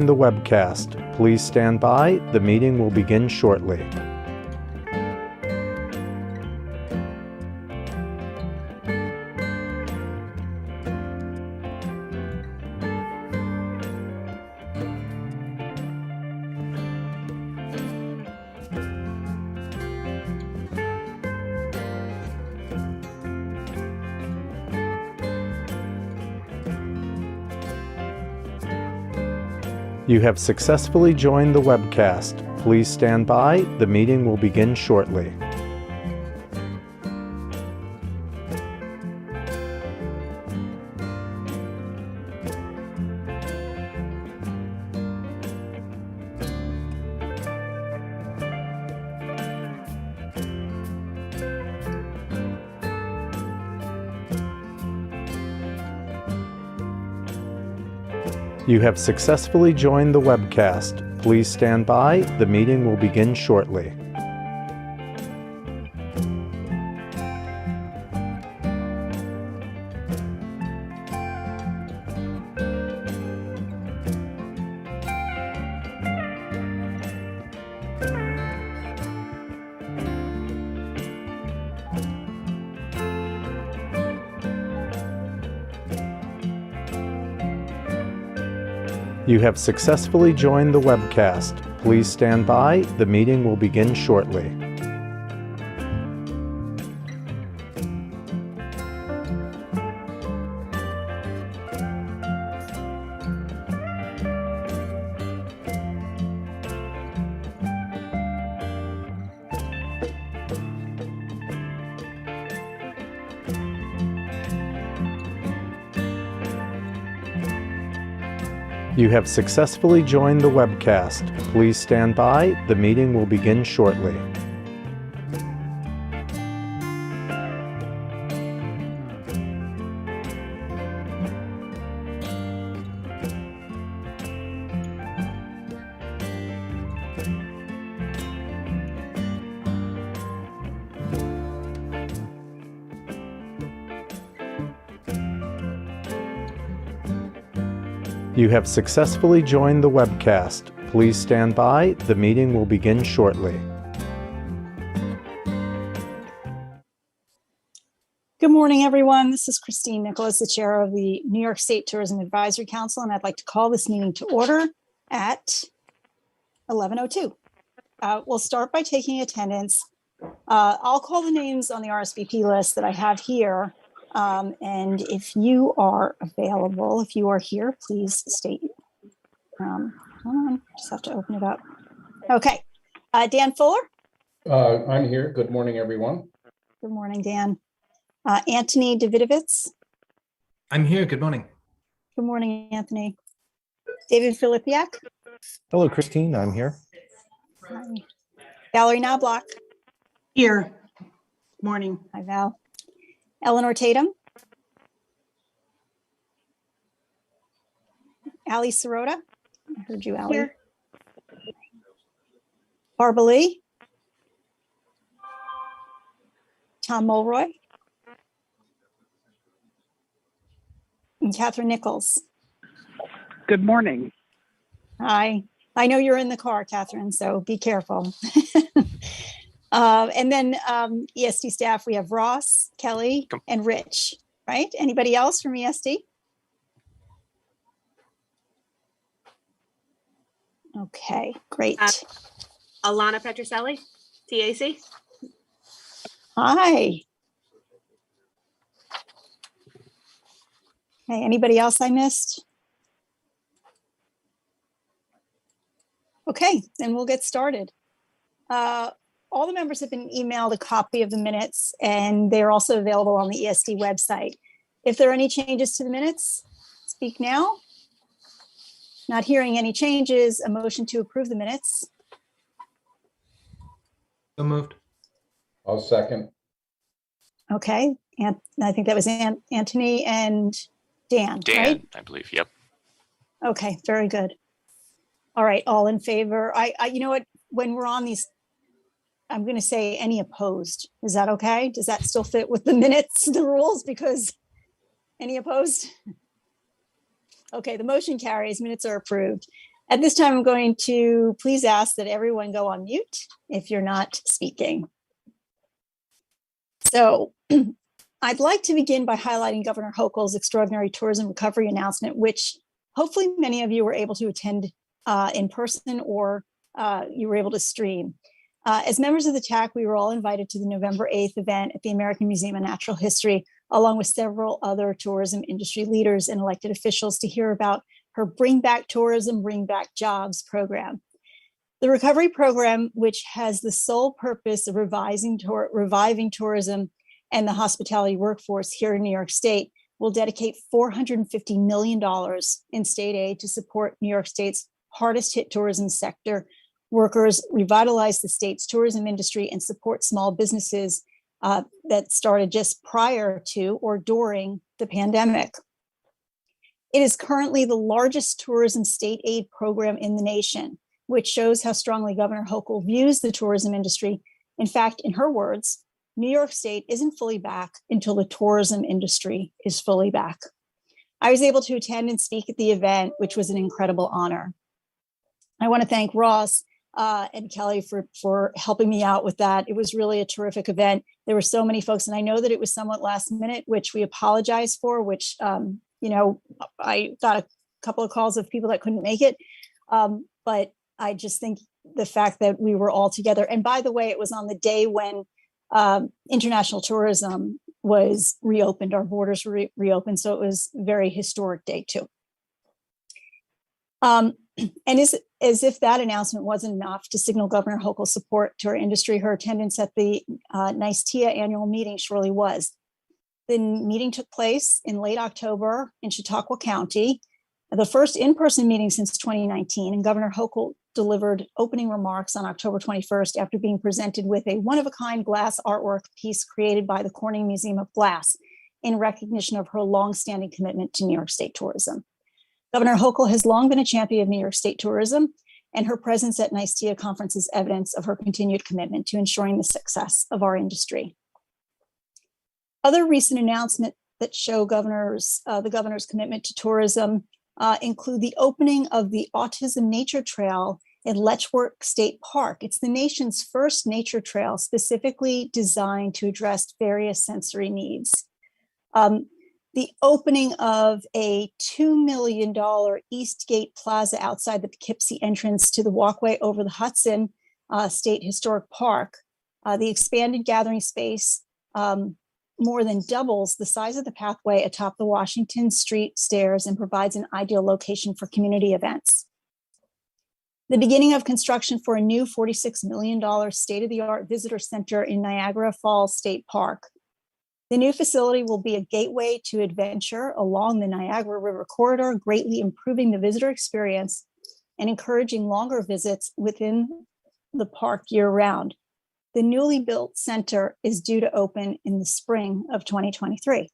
The webcast. Please stand by. The meeting will begin shortly. You have successfully joined the webcast. Please stand by. The meeting will begin shortly. You have successfully joined the webcast. Please stand by. The meeting will begin shortly. You have successfully joined the webcast. Please stand by. The meeting will begin shortly. You have successfully joined the webcast. Please stand by. The meeting will begin shortly. You have successfully joined the webcast. Please stand by. The meeting will begin shortly. Good morning, everyone. This is Christine Nicholas, the chair of the New York State Tourism Advisory Council, and I'd like to call this meeting to order at 11:02. We'll start by taking attendance. I'll call the names on the RSVP list that I have here. And if you are available, if you are here, please state. Hold on, just have to open it up. Okay, Dan Fuller. I'm here. Good morning, everyone. Good morning, Dan. Anthony Davidovitz. I'm here. Good morning. Good morning, Anthony. David Filipiak. Hello, Christine. I'm here. Hi. Valerie Knobloch. Here. Morning. Hi, Val. Eleanor Tatum. Ali Sirota. I heard you, Ali. Here. Barbara Lee. Tom Mulroy. And Catherine Nichols. Good morning. Hi. I know you're in the car, Catherine, so be careful. And then ESD staff, we have Ross, Kelly, and Rich, right? Anybody else from ESD? Okay, great. Alana Petroselli, TAC. Hi. Hey, anybody else I missed? Okay, then we'll get started. All the members have been emailed a copy of the minutes, and they're also available on the ESD website. If there are any changes to the minutes, speak now. Not hearing any changes, a motion to approve the minutes. So moved. I'll second. Okay, and I think that was Anthony and Dan, right? I believe. Yep. Okay, very good. All right, all in favor. You know what, when we're on these, I'm going to say any opposed. Is that okay? Does that still fit with the minutes, the rules? Because any opposed? Okay, the motion carries, minutes are approved. At this time, I'm going to please ask that everyone go on mute if you're not speaking. So I'd like to begin by highlighting Governor Hochul's extraordinary tourism recovery announcement, which hopefully many of you were able to attend in person or you were able to stream. As members of the TAC, we were all invited to the November 8th event at the American Museum of Natural History, along with several other tourism industry leaders and elected officials to hear about her Bring Back Tourism, Bring Back Jobs program. The recovery program, which has the sole purpose of reviving tourism and the hospitality workforce here in New York State, will dedicate $450 million in state aid to support New York State's hardest hit tourism sector workers, revitalize the state's tourism industry, and support small businesses that started just prior to or during the pandemic. It is currently the largest tourism state aid program in the nation, which shows how strongly Governor Hochul views the tourism industry. In fact, in her words, New York State isn't fully back until the tourism industry is fully back. I was able to attend and speak at the event, which was an incredible honor. I want to thank Ross and Kelly for helping me out with that. It was really a terrific event. There were so many folks, and I know that it was somewhat last minute, which we apologize for, which, I got a couple of calls of people that couldn't make it. But I just think the fact that we were all together, and by the way, it was on the day when international tourism was reopened, our borders were reopened. So it was a very historic day too. And as if that announcement wasn't enough to signal Governor Hochul's support to our industry, her attendance at the NYSTIA annual meeting surely was. The meeting took place in late October in Chautauqua County, the first in-person meeting since 2019, and Governor Hochul delivered opening remarks on October 21st after being presented with a one-of-a-kind glass artwork piece created by the Corning Museum of Glass in recognition of her longstanding commitment to New York State tourism. Governor Hochul has long been a champion of New York State tourism, and her presence at NYSTIA conference is evidence of her continued commitment to ensuring the success of our industry. Other recent announcements that show the governor's commitment to tourism include the opening of the Autism Nature Trail in Letchworth State Park. It's the nation's first nature trail specifically designed to address various sensory needs. The opening of a $2 million Eastgate Plaza outside the Poughkeepsie entrance to the walkway over the Hudson State Historic Park. The expanded gathering space more than doubles the size of the pathway atop the Washington Street stairs and provides an ideal location for community events. The beginning of construction for a new $46 million state-of-the-art visitor center in Niagara Falls State Park. The new facility will be a gateway to adventure along the Niagara River corridor, greatly improving the visitor experience and encouraging longer visits within the park year-round. The newly built center is due to open in the spring of 2023.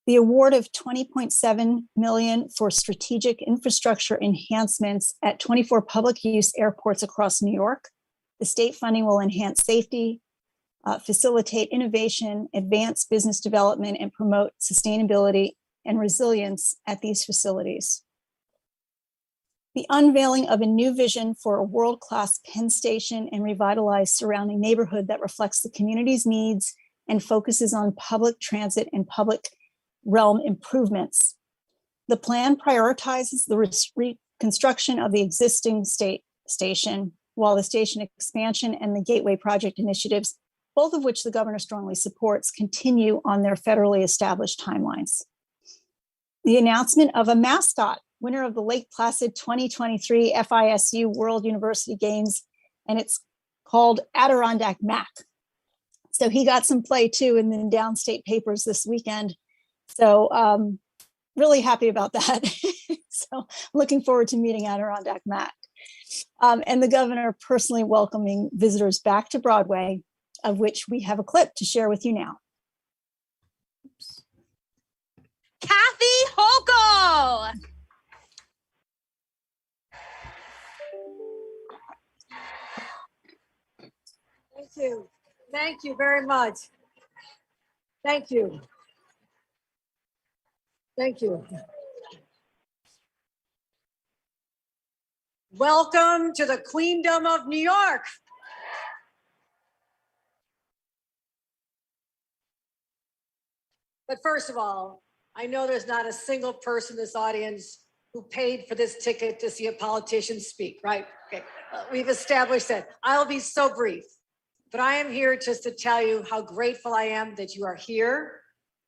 The award of $20.7 million for strategic infrastructure enhancements at 24 public use airports across New York. The state funding will enhance safety, facilitate innovation, advance business development, and promote sustainability and resilience at these facilities. The unveiling of a new vision for a world-class Penn Station and revitalized surrounding neighborhood that reflects the community's needs and focuses on public transit and public realm improvements. The plan prioritizes the reconstruction of the existing state station, while the station expansion and the Gateway Project initiatives, both of which the governor strongly supports, continue on their federally established timelines. The announcement of a mascot, winner of the Lake Placid 2023 FISU World University Games, and it's called Adirondack Mac. So he got some play too in the downstate papers this weekend. So really happy about that. So looking forward to meeting Adirondack Mac. And the governor personally welcoming visitors back to Broadway, of which we have a clip to share with you now. Kathy Hochul. Thank you. Thank you very much. Thank you. Thank you. Welcome to the Queendom of New York. But first of all, I know there's not a single person in this audience who paid for this ticket to see a politician speak, right? Okay, we've established that. I'll be so brief, but I am here just to tell you how grateful I am that you are here,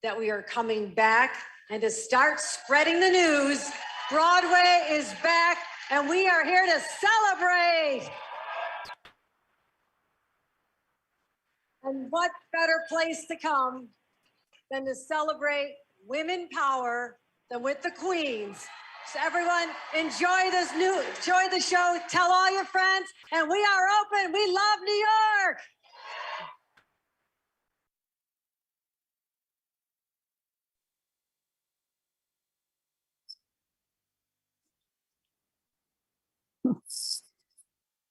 that we are coming back, and to start spreading the news. Broadway is back, and we are here to celebrate. And what better place to come than to celebrate women power than with the Queens. So everyone, enjoy the show, tell all your friends, and we are open. We love New York.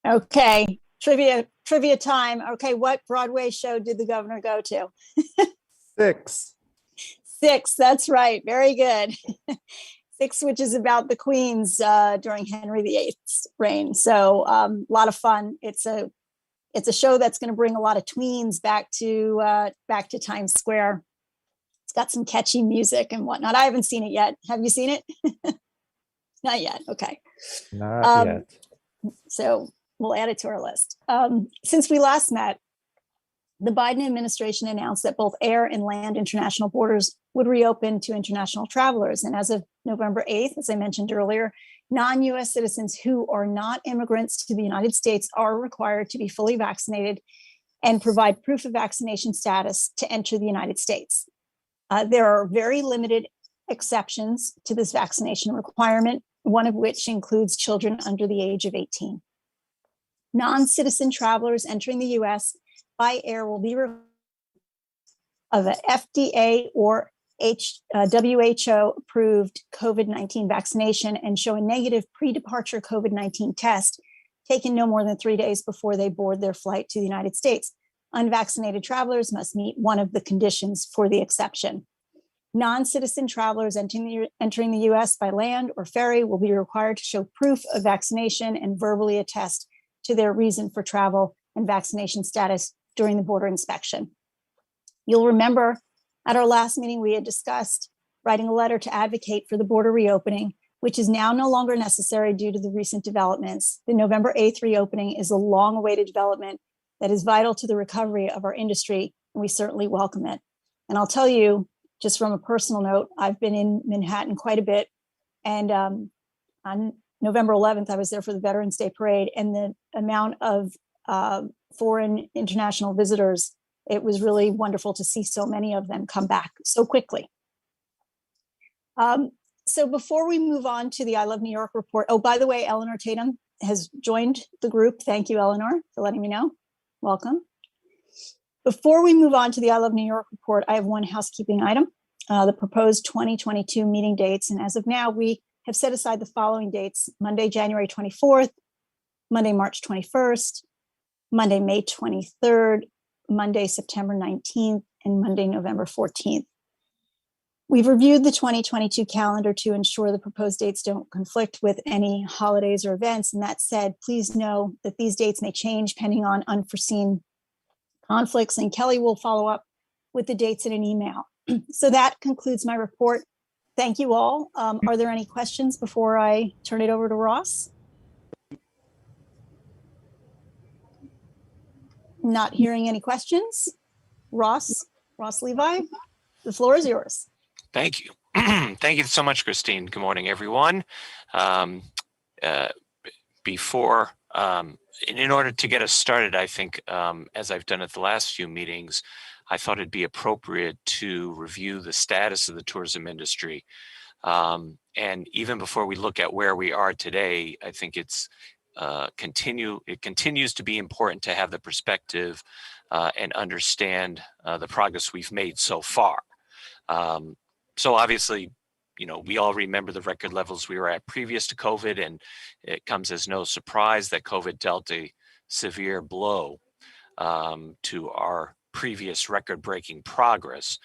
Okay, trivia time. Okay, what Broadway show did the governor go to? 6. 6, that's right. Very good. 6, which is about the Queens during Henry VIII's reign. So a lot of fun. It's a show that's going to bring a lot of tweens back to Times Square. It's got some catchy music and whatnot. I haven't seen it yet. Have you seen it? Not yet. Okay. Not yet. So we'll add it to our list. Since we last met, the Biden administration announced that both air and land international borders would reopen to international travelers. And as of November 8th, as I mentioned earlier, non-US citizens who are not immigrants to the United States are required to be fully vaccinated and provide proof of vaccination status to enter the United States. There are very limited exceptions to this vaccination requirement, one of which includes children under the age of 18. Non-citizen travelers entering the US by air will be of an FDA or WHO approved COVID-19 vaccination and show a negative pre-departure COVID-19 test taken no more than 3 days before they board their flight to the United States. Unvaccinated travelers must meet one of the conditions for the exception. Non-citizen travelers entering the US by land or ferry will be required to show proof of vaccination and verbally attest to their reason for travel and vaccination status during the border inspection. You'll remember at our last meeting, we had discussed writing a letter to advocate for the border reopening, which is now no longer necessary due to the recent developments. The November 8th reopening is a long-awaited development that is vital to the recovery of our industry, and we certainly welcome it. And I'll tell you, just from a personal note, I've been in Manhattan quite a bit, and on November 11th, I was there for the Veterans Day Parade, and the amount of foreign international visitors, it was really wonderful to see so many of them come back so quickly. So before we move on to the I Love New York report, oh, by the way, Eleanor Tatum has joined the group. Thank you, Eleanor, for letting me know. Welcome. Before we move on to the I Love New York report, I have one housekeeping item, the proposed 2022 meeting dates. And as of now, we have set aside the following dates: Monday, January 24th, Monday, March 21st, Monday, May 23rd, Monday, September 19th, and Monday, November 14th. We've reviewed the 2022 calendar to ensure the proposed dates don't conflict with any holidays or events. And that said, please know that these dates may change pending on unforeseen conflicts, and Kelly will follow up with the dates in an email. So that concludes my report. Thank you all. Are there any questions before I turn it over to Ross? Not hearing any questions. Ross Levi, the floor is yours. Thank you. Thank you so much, Christine. Good morning, everyone. In order to get us started, I think, as I've done at the last few meetings, I thought it'd be appropriate to review the status of the tourism industry. And even before we look at where we are today, I think it continues to be important to have the perspective and understand the progress we've made so far. So obviously, we all remember the record levels we were at previous to COVID, and it comes as no surprise that COVID dealt a severe blow to our previous record-breaking progress.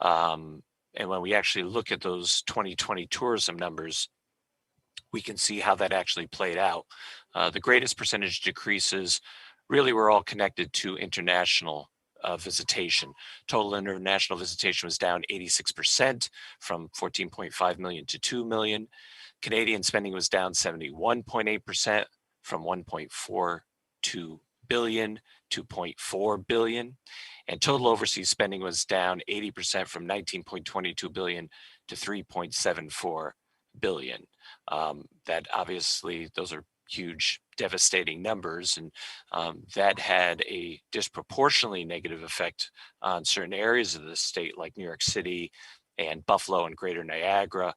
And when we actually look at those 2020 tourism numbers, we can see how that actually played out. The greatest percentage decreases really were all connected to international visitation. Total international visitation was down 86% from 14.5 million to 2 million. Canadian spending was down 71.8% from 1.42 billion to 0.4 billion. And total overseas spending was down 80% from 19.22 billion to 3.74 billion. That obviously, those are huge, devastating numbers, and that had a disproportionately negative effect on certain areas of the state like New York City and Buffalo and Greater Niagara,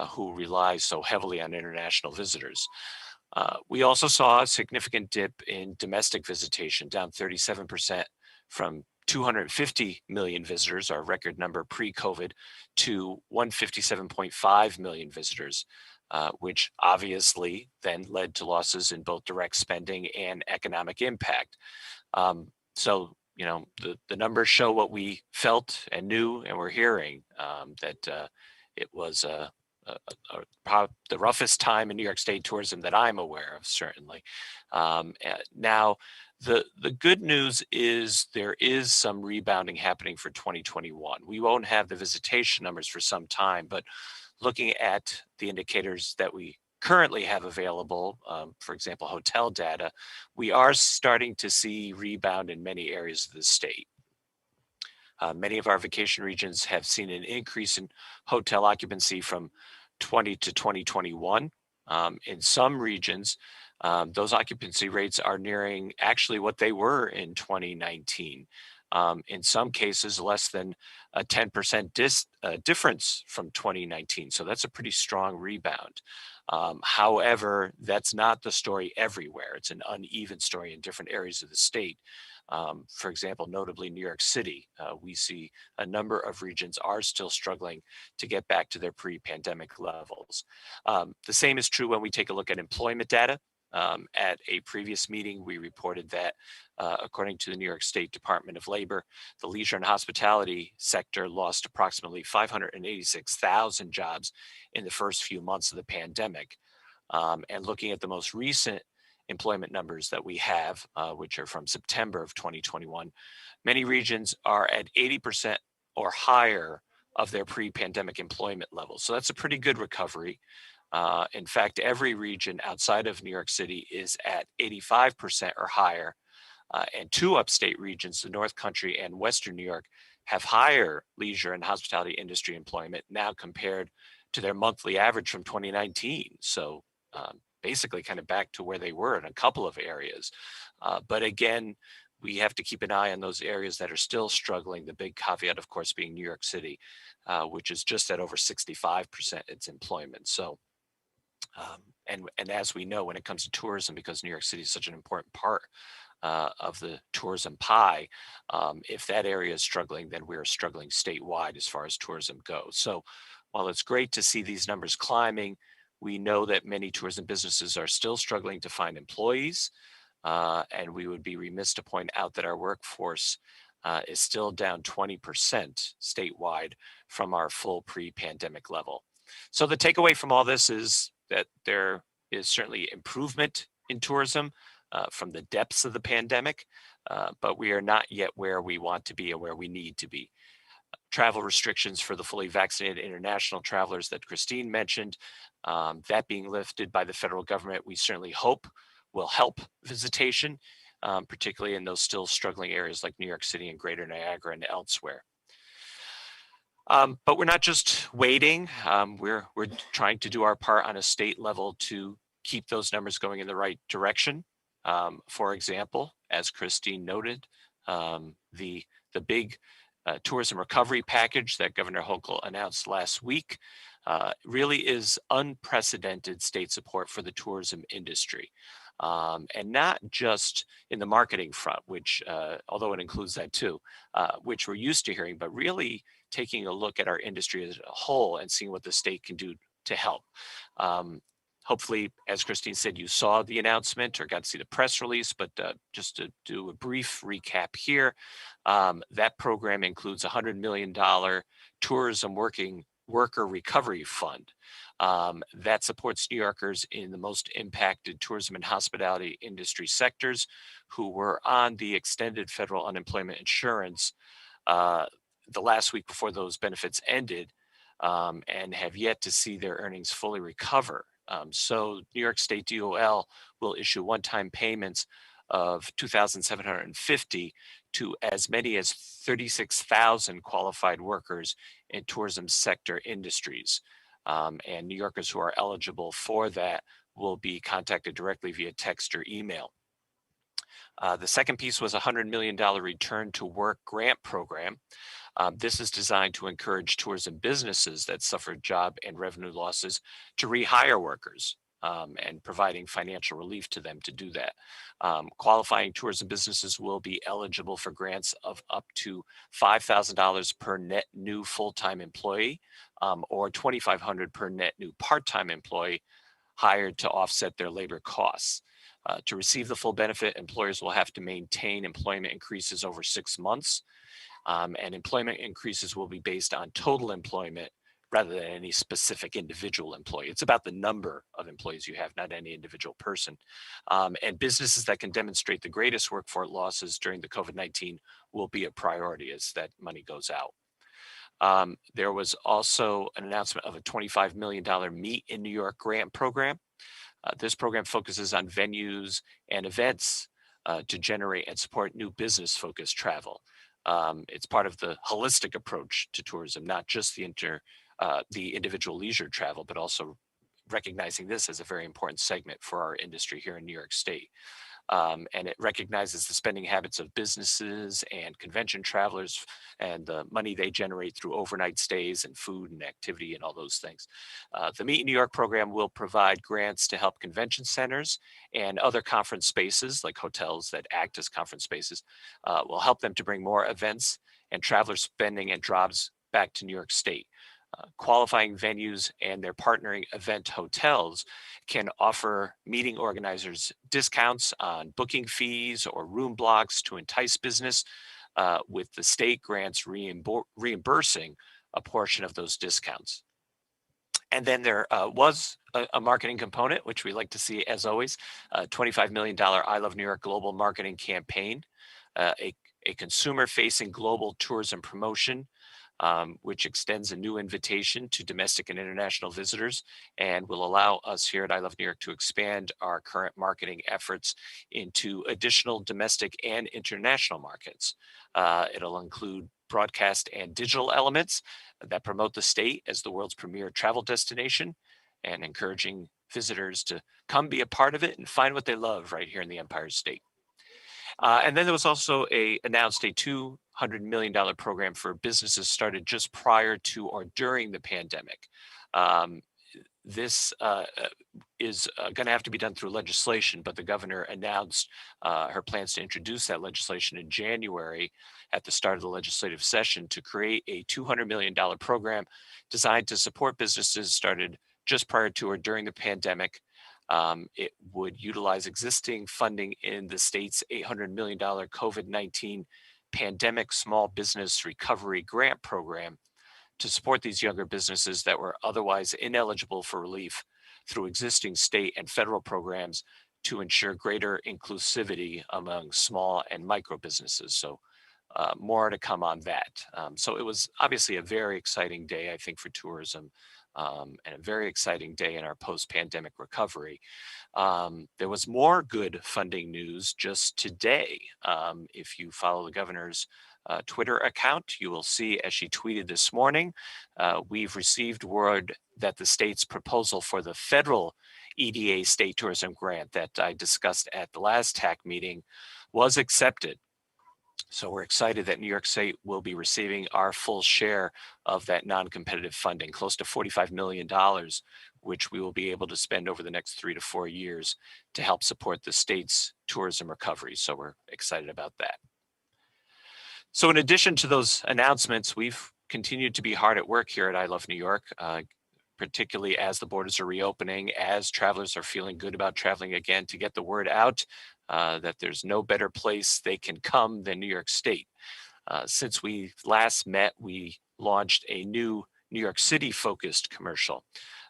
who rely so heavily on international visitors. We also saw a significant dip in domestic visitation, down 37% from 250 million visitors, our record number pre-COVID, to 157.5 million visitors, which obviously then led to losses in both direct spending and economic impact. So, you know, the numbers show what we felt and knew and were hearing, that it was the roughest time in New York State tourism that I'm aware of, certainly. Now, the good news is there is some rebounding happening for 2021. We won't have the visitation numbers for some time, but looking at the indicators that we currently have available, for example, hotel data, we are starting to see rebound in many areas of the state. Many of our vacation regions have seen an increase in hotel occupancy from 20 to 2021. In some regions, those occupancy rates are nearing actually what they were in 2019. In some cases, less than a 10% difference from 2019. So that's a pretty strong rebound. However, that's not the story everywhere. It's an uneven story in different areas of the state. For example, notably New York City, we see a number of regions are still struggling to get back to their pre-pandemic levels. The same is true when we take a look at employment data. At a previous meeting, we reported that according to the New York State Department of Labor, the leisure and hospitality sector lost approximately 586,000 jobs in the first few months of the pandemic. And looking at the most recent employment numbers that we have, which are from September of 2021, many regions are at 80% or higher of their pre-pandemic employment levels. So that's a pretty good recovery. In fact, every region outside of New York City is at 85% or higher. And two upstate regions, the North Country and Western New York, have higher leisure and hospitality industry employment now compared to their monthly average from 2019. So basically kind of back to where they were in a couple of areas. But again, we have to keep an eye on those areas that are still struggling. The big caveat, of course, being New York City, which is just at over 65% its employment. So, and as we know, when it comes to tourism, because New York City is such an important part of the tourism pie, if that area is struggling, then we're struggling statewide as far as tourism goes. So while it's great to see these numbers climbing, we know that many tourism businesses are still struggling to find employees, and we would be remiss to point out that our workforce is still down 20% statewide from our full pre-pandemic level. So the takeaway from all this is that there is certainly improvement in tourism from the depths of the pandemic, but we are not yet where we want to be and where we need to be. Travel restrictions for the fully vaccinated international travelers that Christine mentioned, that being lifted by the federal government, we certainly hope will help visitation, particularly in those still struggling areas like New York City and Greater Niagara and elsewhere. But we're not just waiting. We're trying to do our part on a state level to keep those numbers going in the right direction. For example, as Christine noted, the big tourism recovery package that Governor Hochul announced last week really is unprecedented state support for the tourism industry. And not just in the marketing front, which, although it includes that too, which we're used to hearing, but really taking a look at our industry as a whole and seeing what the state can do to help. Hopefully, as Christine said, you saw the announcement or got to see the press release, but just to do a brief recap here, that program includes $100 million tourism worker recovery fund. that supports New Yorkers in the most impacted tourism and hospitality industry sectors who were on the extended federal unemployment insurance the last week before those benefits ended, and have yet to see their earnings fully recover. So New York State DOL will issue one-time payments of $2,750 to as many as 36,000 qualified workers in tourism sector industries. And New Yorkers who are eligible for that will be contacted directly via text or email. The second piece was a $100 million return to work grant program. This is designed to encourage tourism businesses that suffered job and revenue losses to rehire workers, and providing financial relief to them to do that. Qualifying tourism businesses will be eligible for grants of up to $5,000 per net new full-time employee, or $2,500 per net new part-time employee hired to offset their labor costs. To receive the full benefit, employers will have to maintain employment increases over 6 months, and employment increases will be based on total employment rather than any specific individual employee. It's about the number of employees you have, not any individual person. And businesses that can demonstrate the greatest workforce losses during the COVID-19 will be a priority as that money goes out. There was also an announcement of a $25 million Meet in New York grant program. This program focuses on venues and events to generate and support new business-focused travel. It's part of the holistic approach to tourism, not just the individual leisure travel, but also recognizing this as a very important segment for our industry here in New York State. And it recognizes the spending habits of businesses and convention travelers and the money they generate through overnight stays and food and activity and all those things. The Meet in New York program will provide grants to help convention centers and other conference spaces like hotels that act as conference spaces, will help them to bring more events and traveler spending and jobs back to New York State. Qualifying venues and their partnering event hotels can offer meeting organizers discounts on booking fees or room blocks to entice business, with the state grants reimbursing a portion of those discounts. And then there was a marketing component, which we like to see as always, a $25 million I Love New York global marketing campaign, a consumer-facing global tourism promotion, which extends a new invitation to domestic and international visitors and will allow us here at I Love New York to expand our current marketing efforts into additional domestic and international markets. It'll include broadcast and digital elements that promote the state as the world's premier travel destination and encouraging visitors to come be a part of it and find what they love right here in the Empire State. And then there was also announced a $200 million program for businesses started just prior to or during the pandemic. This is going to have to be done through legislation, but the governor announced her plans to introduce that legislation in January at the start of the legislative session to create a $200 million program designed to support businesses started just prior to or during the pandemic. It would utilize existing funding in the state's $800 million COVID-19 Pandemic Small Business Recovery Grant Program to support these younger businesses that were otherwise ineligible for relief through existing state and federal programs to ensure greater inclusivity among small and micro businesses. So more to come on that. So it was obviously a very exciting day, I think, for tourism. And a very exciting day in our post-pandemic recovery. There was more good funding news just today. If you follow the governor's Twitter account, you will see, as she tweeted this morning, we've received word that the state's proposal for the federal EDA state tourism grant that I discussed at the last TAC meeting was accepted. So we're excited that New York State will be receiving our full share of that non-competitive funding, close to $45 million, which we will be able to spend over the next 3 to 4 years to help support the state's tourism recovery. So we're excited about that. So in addition to those announcements, we've continued to be hard at work here at I Love New York, particularly as the borders are reopening, as travelers are feeling good about traveling again, to get the word out that there's no better place they can come than New York State. Since we last met, we launched a new New York City focused commercial.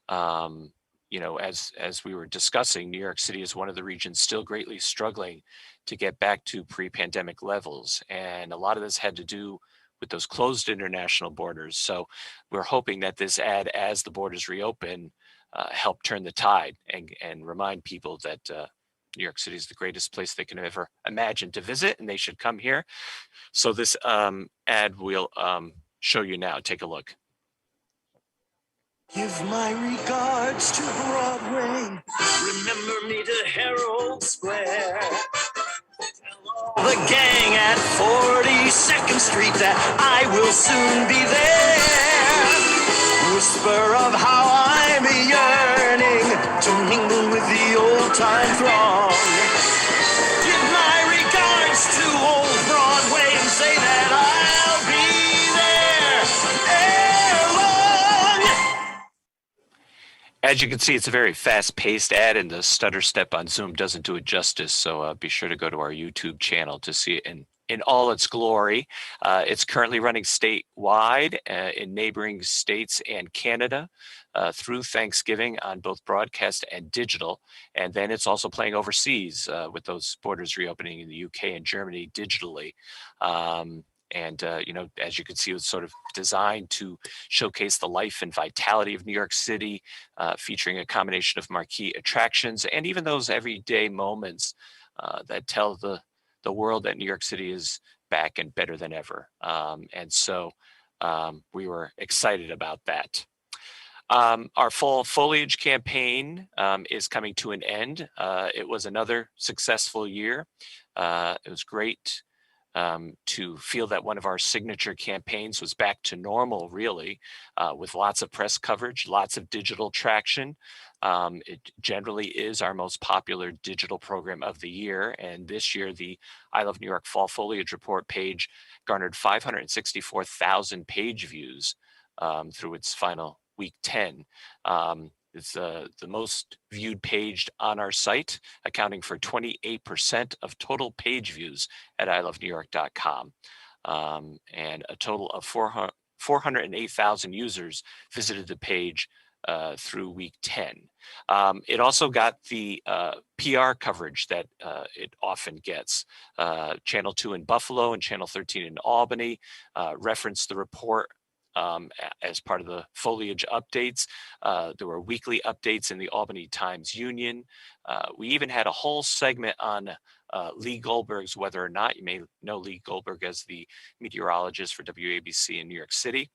as we were discussing, New York City is one of the regions still greatly struggling to get back to pre-pandemic levels. And a lot of this had to do with those closed international borders. So we're hoping that this ad, as the borders reopen, help turn the tide and remind people that New York City is the greatest place they can ever imagine to visit, and they should come here. So this ad we'll show you now. Take a look. Give my regards to Broadway. Remember me to Herald Square. The gang at 42nd Street that I will soon be there. Whisper of how I'm yearning to mingle with the old time throng. Give my regards to old Broadway and say that I'll be there ere long. As you can see, it's a very fast-paced ad, and the stutter step on Zoom doesn't do it justice. So be sure to go to our YouTube channel to see it in all its glory. It's currently running statewide in neighboring states and Canada through Thanksgiving on both broadcast and digital. And then it's also playing overseas with those borders reopening in the UK and Germany digitally. As you can see, it's sort of designed to showcase the life and vitality of New York City, featuring a combination of marquee attractions and even those everyday moments that tell the world that New York City is back and better than ever. So we were excited about that. Our fall foliage campaign is coming to an end. It was another successful year. It was great to feel that one of our signature campaigns was back to normal, really, with lots of press coverage, lots of digital traction. It generally is our most popular digital program of the year. And this year, the I Love New York Fall Foliage Report page garnered 564,000 page views through its final week 10. It's the most viewed page on our site, accounting for 28% of total page views at ilovenewyork.com. And a total of 408,000 users visited the page through week 10. It also got the PR coverage that it often gets. Channel 2 in Buffalo and Channel 13 in Albany referenced the report as part of the foliage updates. There were weekly updates in the Albany Times-Union. We even had a whole segment on Lee Goldberg's Whether or Not. You may know Lee Goldberg as the meteorologist for WABC in New York City.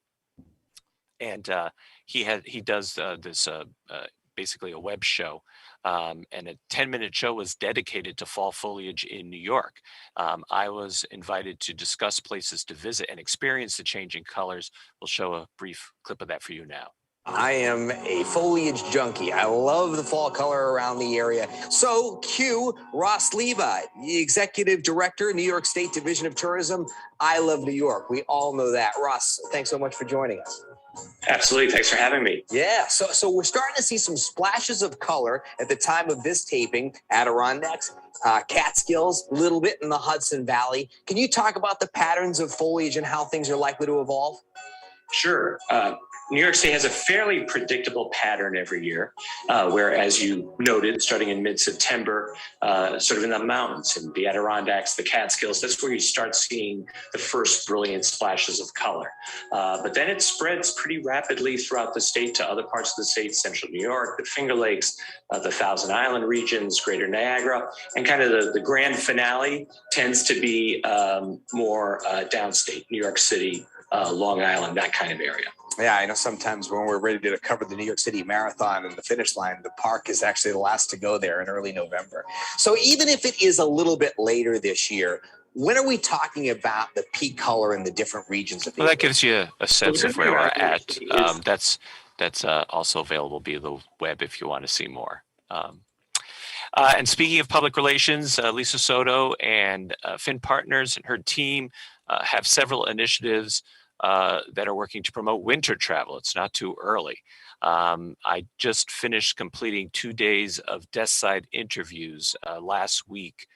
And he does this basically a web show, and a 10-minute show was dedicated to fall foliage in New York. I was invited to discuss places to visit and experience the changing colors. We'll show a brief clip of that for you now. I am a foliage junkie. I love the fall color around the area. So cue Ross Levi, the Executive Director, New York State Division of Tourism. I love New York. We all know that. Ross, thanks so much for joining us. Absolutely. Thanks for having me. Yeah. So we're starting to see some splashes of color at the time of this taping. Adirondacks, Catskills, a little bit in the Hudson Valley. Can you talk about the patterns of foliage and how things are likely to evolve? Sure. New York State has a fairly predictable pattern every year, where, as you noted, starting in mid-September, sort of in the mountains, in the Adirondacks, the Catskills, that's where you start seeing the first brilliant splashes of color. But then it spreads pretty rapidly throughout the state to other parts of the state, central New York, the Finger Lakes, the Thousand Island regions, Greater Niagara, and kind of the grand finale tends to be more downstate, New York City, Long Island, that kind of area. Yeah, I know sometimes when we're ready to cover the New York City Marathon and the finish line, the park is actually the last to go there in early November. So even if it is a little bit later this year, when are we talking about the peak color in the different regions of the Well, that gives you a sense of where we're at. That's also available via the web if you want to see more. And speaking of public relations, Lisa Soto and Finn Partners and her team have several initiatives that are working to promote winter travel. It's not too early. I just finished completing 2 days of desk side interviews last week,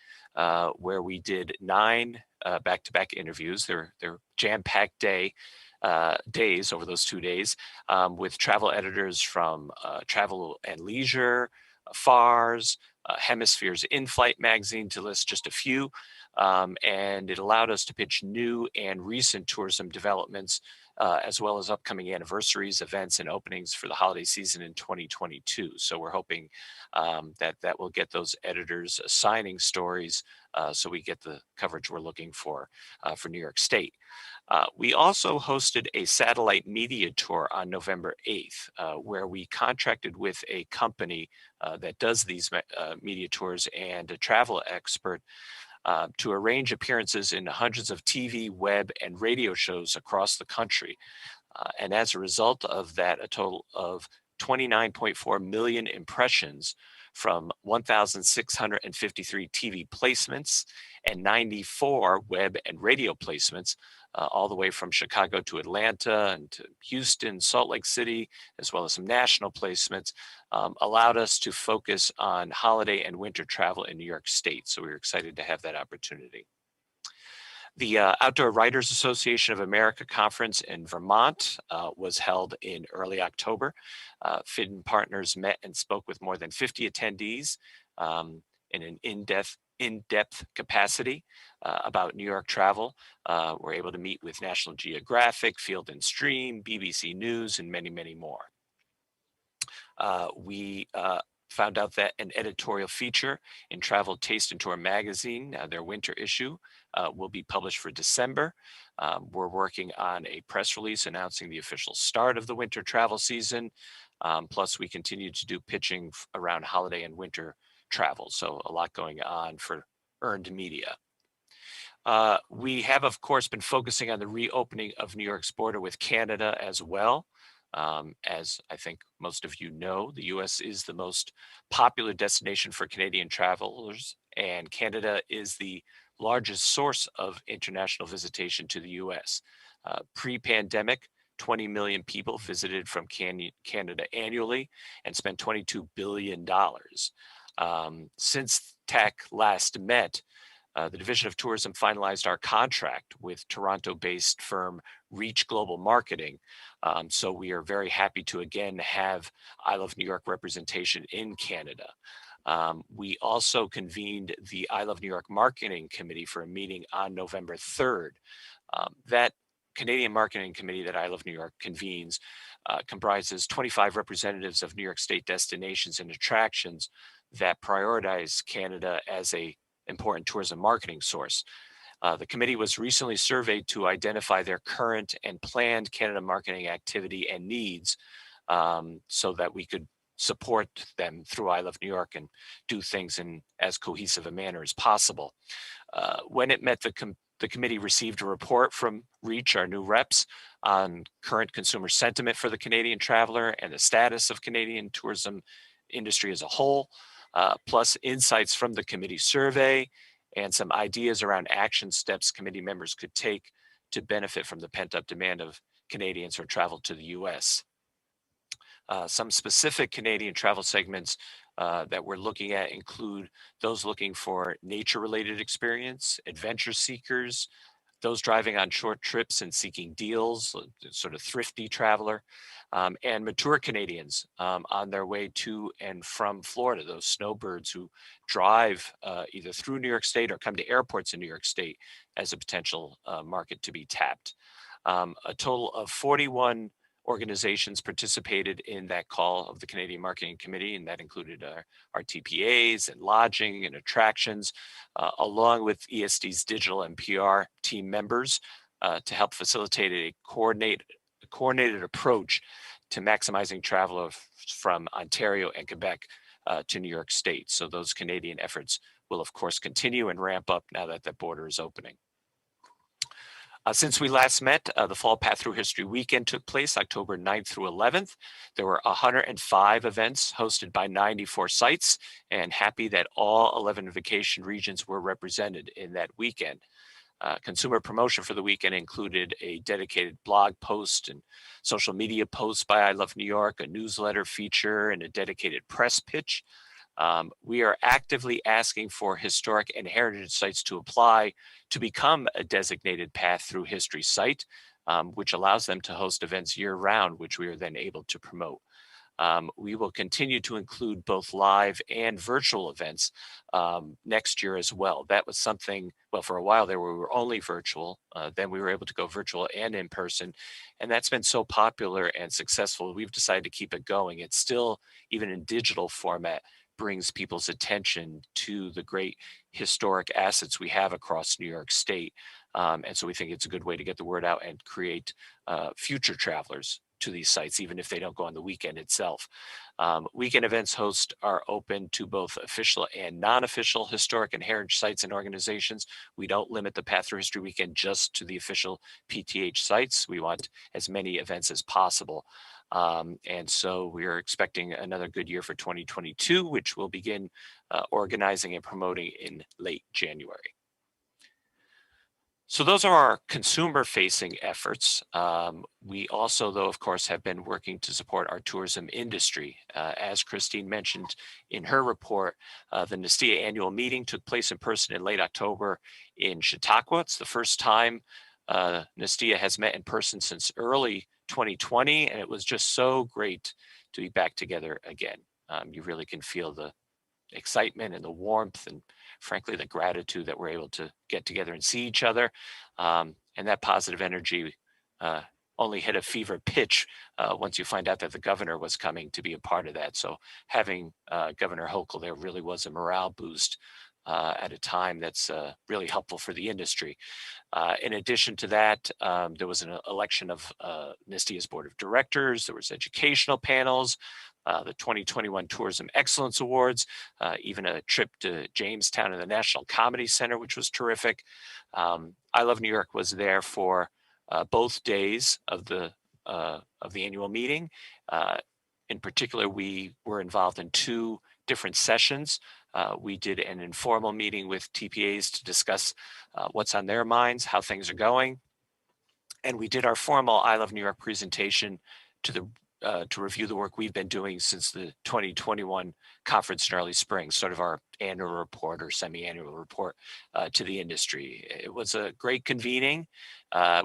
where we did 9 back-to-back interviews. They're jam-packed day. days, over those 2 days, with travel editors from Travel and Leisure, FARS, Hemisphere's In-Flight magazine, to list just a few. And it allowed us to pitch new and recent tourism developments, as well as upcoming anniversaries, events, and openings for the holiday season in 2022. So we're hoping that will get those editors assigning stories so we get the coverage we're looking for New York State. We also hosted a satellite media tour on November 8th, where we contracted with a company that does these media tours and a travel expert to arrange appearances in hundreds of TV, web, and radio shows across the country. And as a result of that, a total of 29.4 million impressions from 1,653 TV placements and 94 web and radio placements, all the way from Chicago to Atlanta and to Houston, Salt Lake City, as well as some national placements, allowed us to focus on holiday and winter travel in New York State. So we were excited to have that opportunity. The Outdoor Writers Association of America conference in Vermont was held in early October. Fitton Partners met and spoke with more than 50 attendees in an in-depth capacity about New York travel. We're able to meet with National Geographic, Field and Stream, BBC News, and many, many more. We found out that an editorial feature in Travel, Taste, and Tour magazine, their winter issue, will be published for December. We're working on a press release announcing the official start of the winter travel season. Plus, we continue to do pitching around holiday and winter travel. So a lot going on for earned media. We have, of course, been focusing on the reopening of New York's border with Canada as well. As I think most of you know, the US is the most popular destination for Canadian travelers, and Canada is the largest source of international visitation to the US. Pre-pandemic, 20 million people visited from Canada annually and spent $22 billion. Since TAC last met, the Division of Tourism finalized our contract with Toronto-based firm Reach Global Marketing. So we are very happy to again have I Love New York representation in Canada. We also convened the I Love New York Marketing Committee for a meeting on November 3rd. That Canadian Marketing Committee that I Love New York convenes comprises 25 representatives of New York State destinations and attractions that prioritize Canada as an important tourism marketing source. The committee was recently surveyed to identify their current and planned Canada marketing activity and needs so that we could support them through I Love New York and do things in as cohesive a manner as possible. When it met, the committee received a report from Reach, our new reps, on current consumer sentiment for the Canadian traveler and the status of Canadian tourism industry as a whole, plus insights from the committee survey and some ideas around action steps committee members could take to benefit from the pent-up demand of Canadians who travel to the US. Some specific Canadian travel segments that we're looking at include those looking for nature-related experience, adventure seekers, those driving on short trips and seeking deals, sort of thrifty traveler, and mature Canadians on their way to and from Florida, those snowbirds who drive either through New York State or come to airports in New York State as a potential market to be tapped. A total of 41 organizations participated in that call of the Canadian Marketing Committee, and that included our TPAs and lodging and attractions, along with ESD's digital and PR team members to help facilitate a coordinated approach to maximizing travel from Ontario and Quebec to New York State. So those Canadian efforts will of course continue and ramp up now that the border is opening. Since we last met, the Fall Path Through History Weekend took place October 9th through 11th. There were 105 events hosted by 94 sites, and happy that all 11 vacation regions were represented in that weekend. Consumer promotion for the weekend included a dedicated blog post and social media posts by I Love New York, a newsletter feature, and a dedicated press pitch. We are actively asking for historic and heritage sites to apply to become a designated Path Through History site. which allows them to host events year round, which we are then able to promote. We will continue to include both live and virtual events next year as well. That was something, well, for a while there we were only virtual. Then we were able to go virtual and in person. And that's been so popular and successful. We've decided to keep it going. It's still, even in digital format, brings people's attention to the great historic assets we have across New York State. And so we think it's a good way to get the word out and create future travelers to these sites, even if they don't go on the weekend itself. Weekend events hosts are open to both official and non-official historic and heritage sites and organizations. We don't limit the Path Through History Weekend just to the official PTH sites. We want as many events as possible. And so we are expecting another good year for 2022, which we'll begin organizing and promoting in late January. So those are our consumer-facing efforts. We also, though, of course, have been working to support our tourism industry. As Christine mentioned in her report, the NSTIA annual meeting took place in person in late October in Chautauqua. It's the first time NSTIA has met in person since early 2020, and it was just so great to be back together again. You really can feel the excitement and the warmth and frankly the gratitude that we're able to get together and see each other, and that positive energy only hit a fever pitch once you find out that the governor was coming to be a part of that. So having Governor Hochul there really was a morale boost at a time that's really helpful for the industry. In addition to that, there was an election of NSTIA's board of directors. There was educational panels, the 2021 Tourism Excellence Awards, even a trip to Jamestown and the National Comedy Center, which was terrific. I Love New York was there for both days of the annual meeting. In particular, we were involved in 2 different sessions. We did an informal meeting with TPAs to discuss what's on their minds, how things are going. And we did our formal I Love New York presentation to review the work we've been doing since the 2021 conference in early spring, sort of our annual report or semi-annual report to the industry. It was a great convening.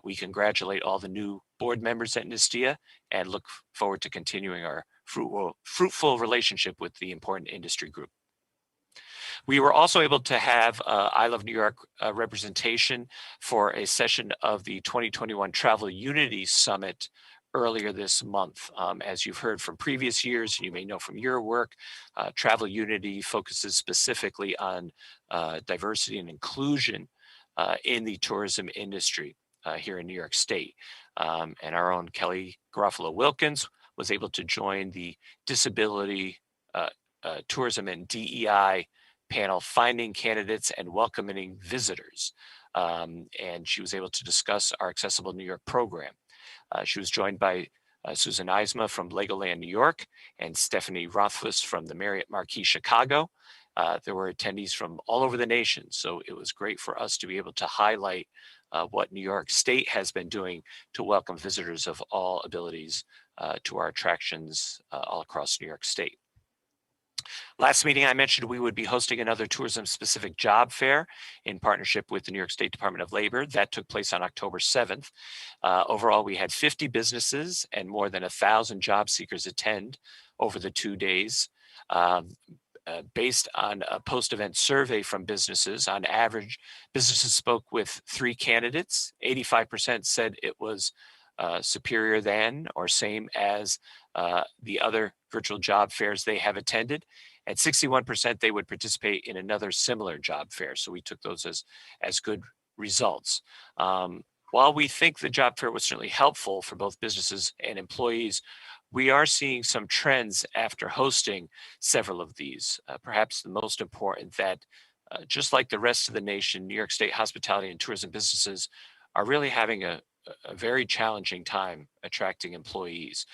We congratulate all the new board members at NSTIA and look forward to continuing our fruitful relationship with the important industry group. We were also able to have I Love New York representation for a session of the 2021 Travel Unity Summit earlier this month. As you've heard from previous years, and you may know from your work, Travel Unity focuses specifically on diversity and inclusion in the tourism industry here in New York State. And our own Kelly Garofalo-Wilkins was able to join the Disability Tourism and DEI panel, Finding Candidates and Welcoming Visitors. And she was able to discuss our Accessible New York program. She was joined by Susan Eisma from Legoland New York and Stephanie Rothfuss from the Marriott Marquis Chicago. There were attendees from all over the nation, so it was great for us to be able to highlight what New York State has been doing to welcome visitors of all abilities to our attractions all across New York State. Last meeting, I mentioned we would be hosting another tourism-specific job fair in partnership with the New York State Department of Labor. That took place on October 7th. Overall, we had 50 businesses and more than 1,000 job seekers attend over the 2 days. Based on a post-event survey from businesses, on average, businesses spoke with 3 candidates. 85% said it was superior than or same as the other virtual job fairs they have attended. At 61%, they would participate in another similar job fair. So we took those as good results. While we think the job fair was certainly helpful for both businesses and employees, we are seeing some trends after hosting several of these. Perhaps the most important that just like the rest of the nation, New York State hospitality and tourism businesses are really having a very challenging time attracting employees.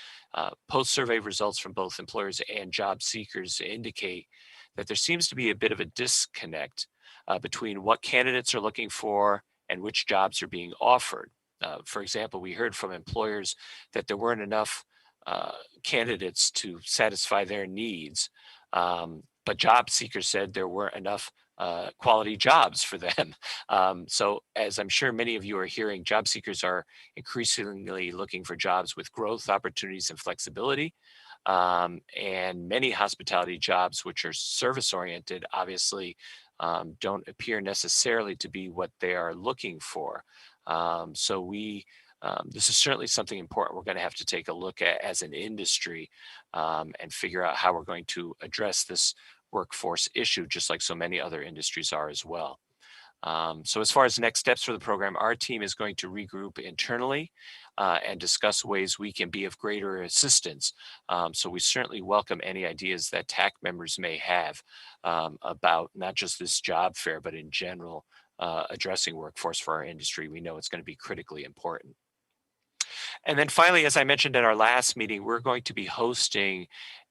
Post-survey results from both employers and job seekers indicate that there seems to be a bit of a disconnect between what candidates are looking for and which jobs are being offered. For example, we heard from employers that there weren't enough candidates to satisfy their needs, but job seekers said there weren't enough quality jobs for them. So as I'm sure many of you are hearing, job seekers are increasingly looking for jobs with growth opportunities and flexibility. And many hospitality jobs, which are service oriented, obviously don't appear necessarily to be what they are looking for. So this is certainly something important we're going to have to take a look at as an industry and figure out how we're going to address this workforce issue, just like so many other industries are as well. So as far as next steps for the program, our team is going to regroup internally and discuss ways we can be of greater assistance. So we certainly welcome any ideas that TAC members may have about not just this job fair, but in general, addressing workforce for our industry. We know it's going to be critically important. And then finally, as I mentioned at our last meeting, we're going to be hosting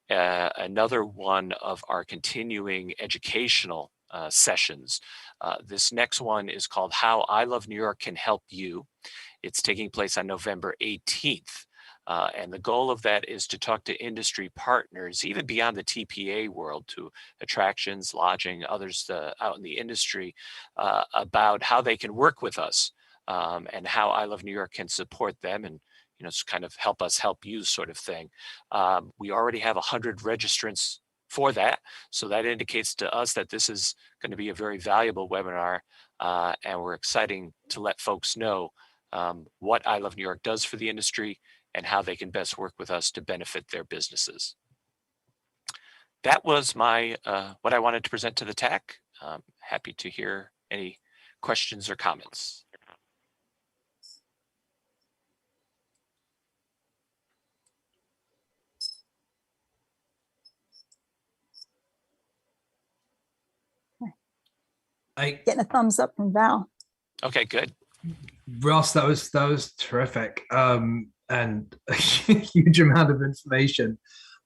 another one of our continuing educational sessions. This next one is called How I Love New York Can Help You. It's taking place on November 18th. And the goal of that is to talk to industry partners, even beyond the TPA world, to attractions, lodging, others out in the industry, about how they can work with us and how I Love New York can support them and kind of help us help you sort of thing. We already have 100 registrants for that. So that indicates to us that this is going to be a very valuable webinar. And we're excited to let folks know what I Love New York does for the industry and how they can best work with us to benefit their businesses. That was my what I wanted to present to the TAC. Happy to hear any questions or comments. Getting a thumbs up from Val. Okay, good. Ross, that was terrific, and a huge amount of information.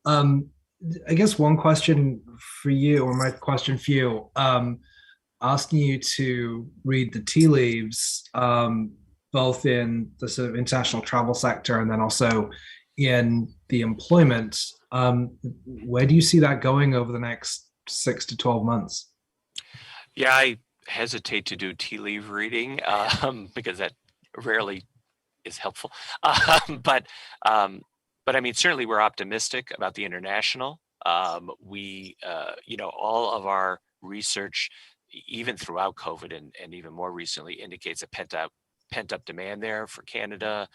I guess one question for you, or my question for you, asking you to read the tea leaves, both in the sort of international travel sector and then also in the employment. Where do you see that going over the next 6 to 12 months? Yeah, I hesitate to do tea leaf reading because that rarely is helpful. But I mean, certainly we're optimistic about the international. We, all of our research, even throughout COVID and even more recently, indicates a pent up demand there for Canada,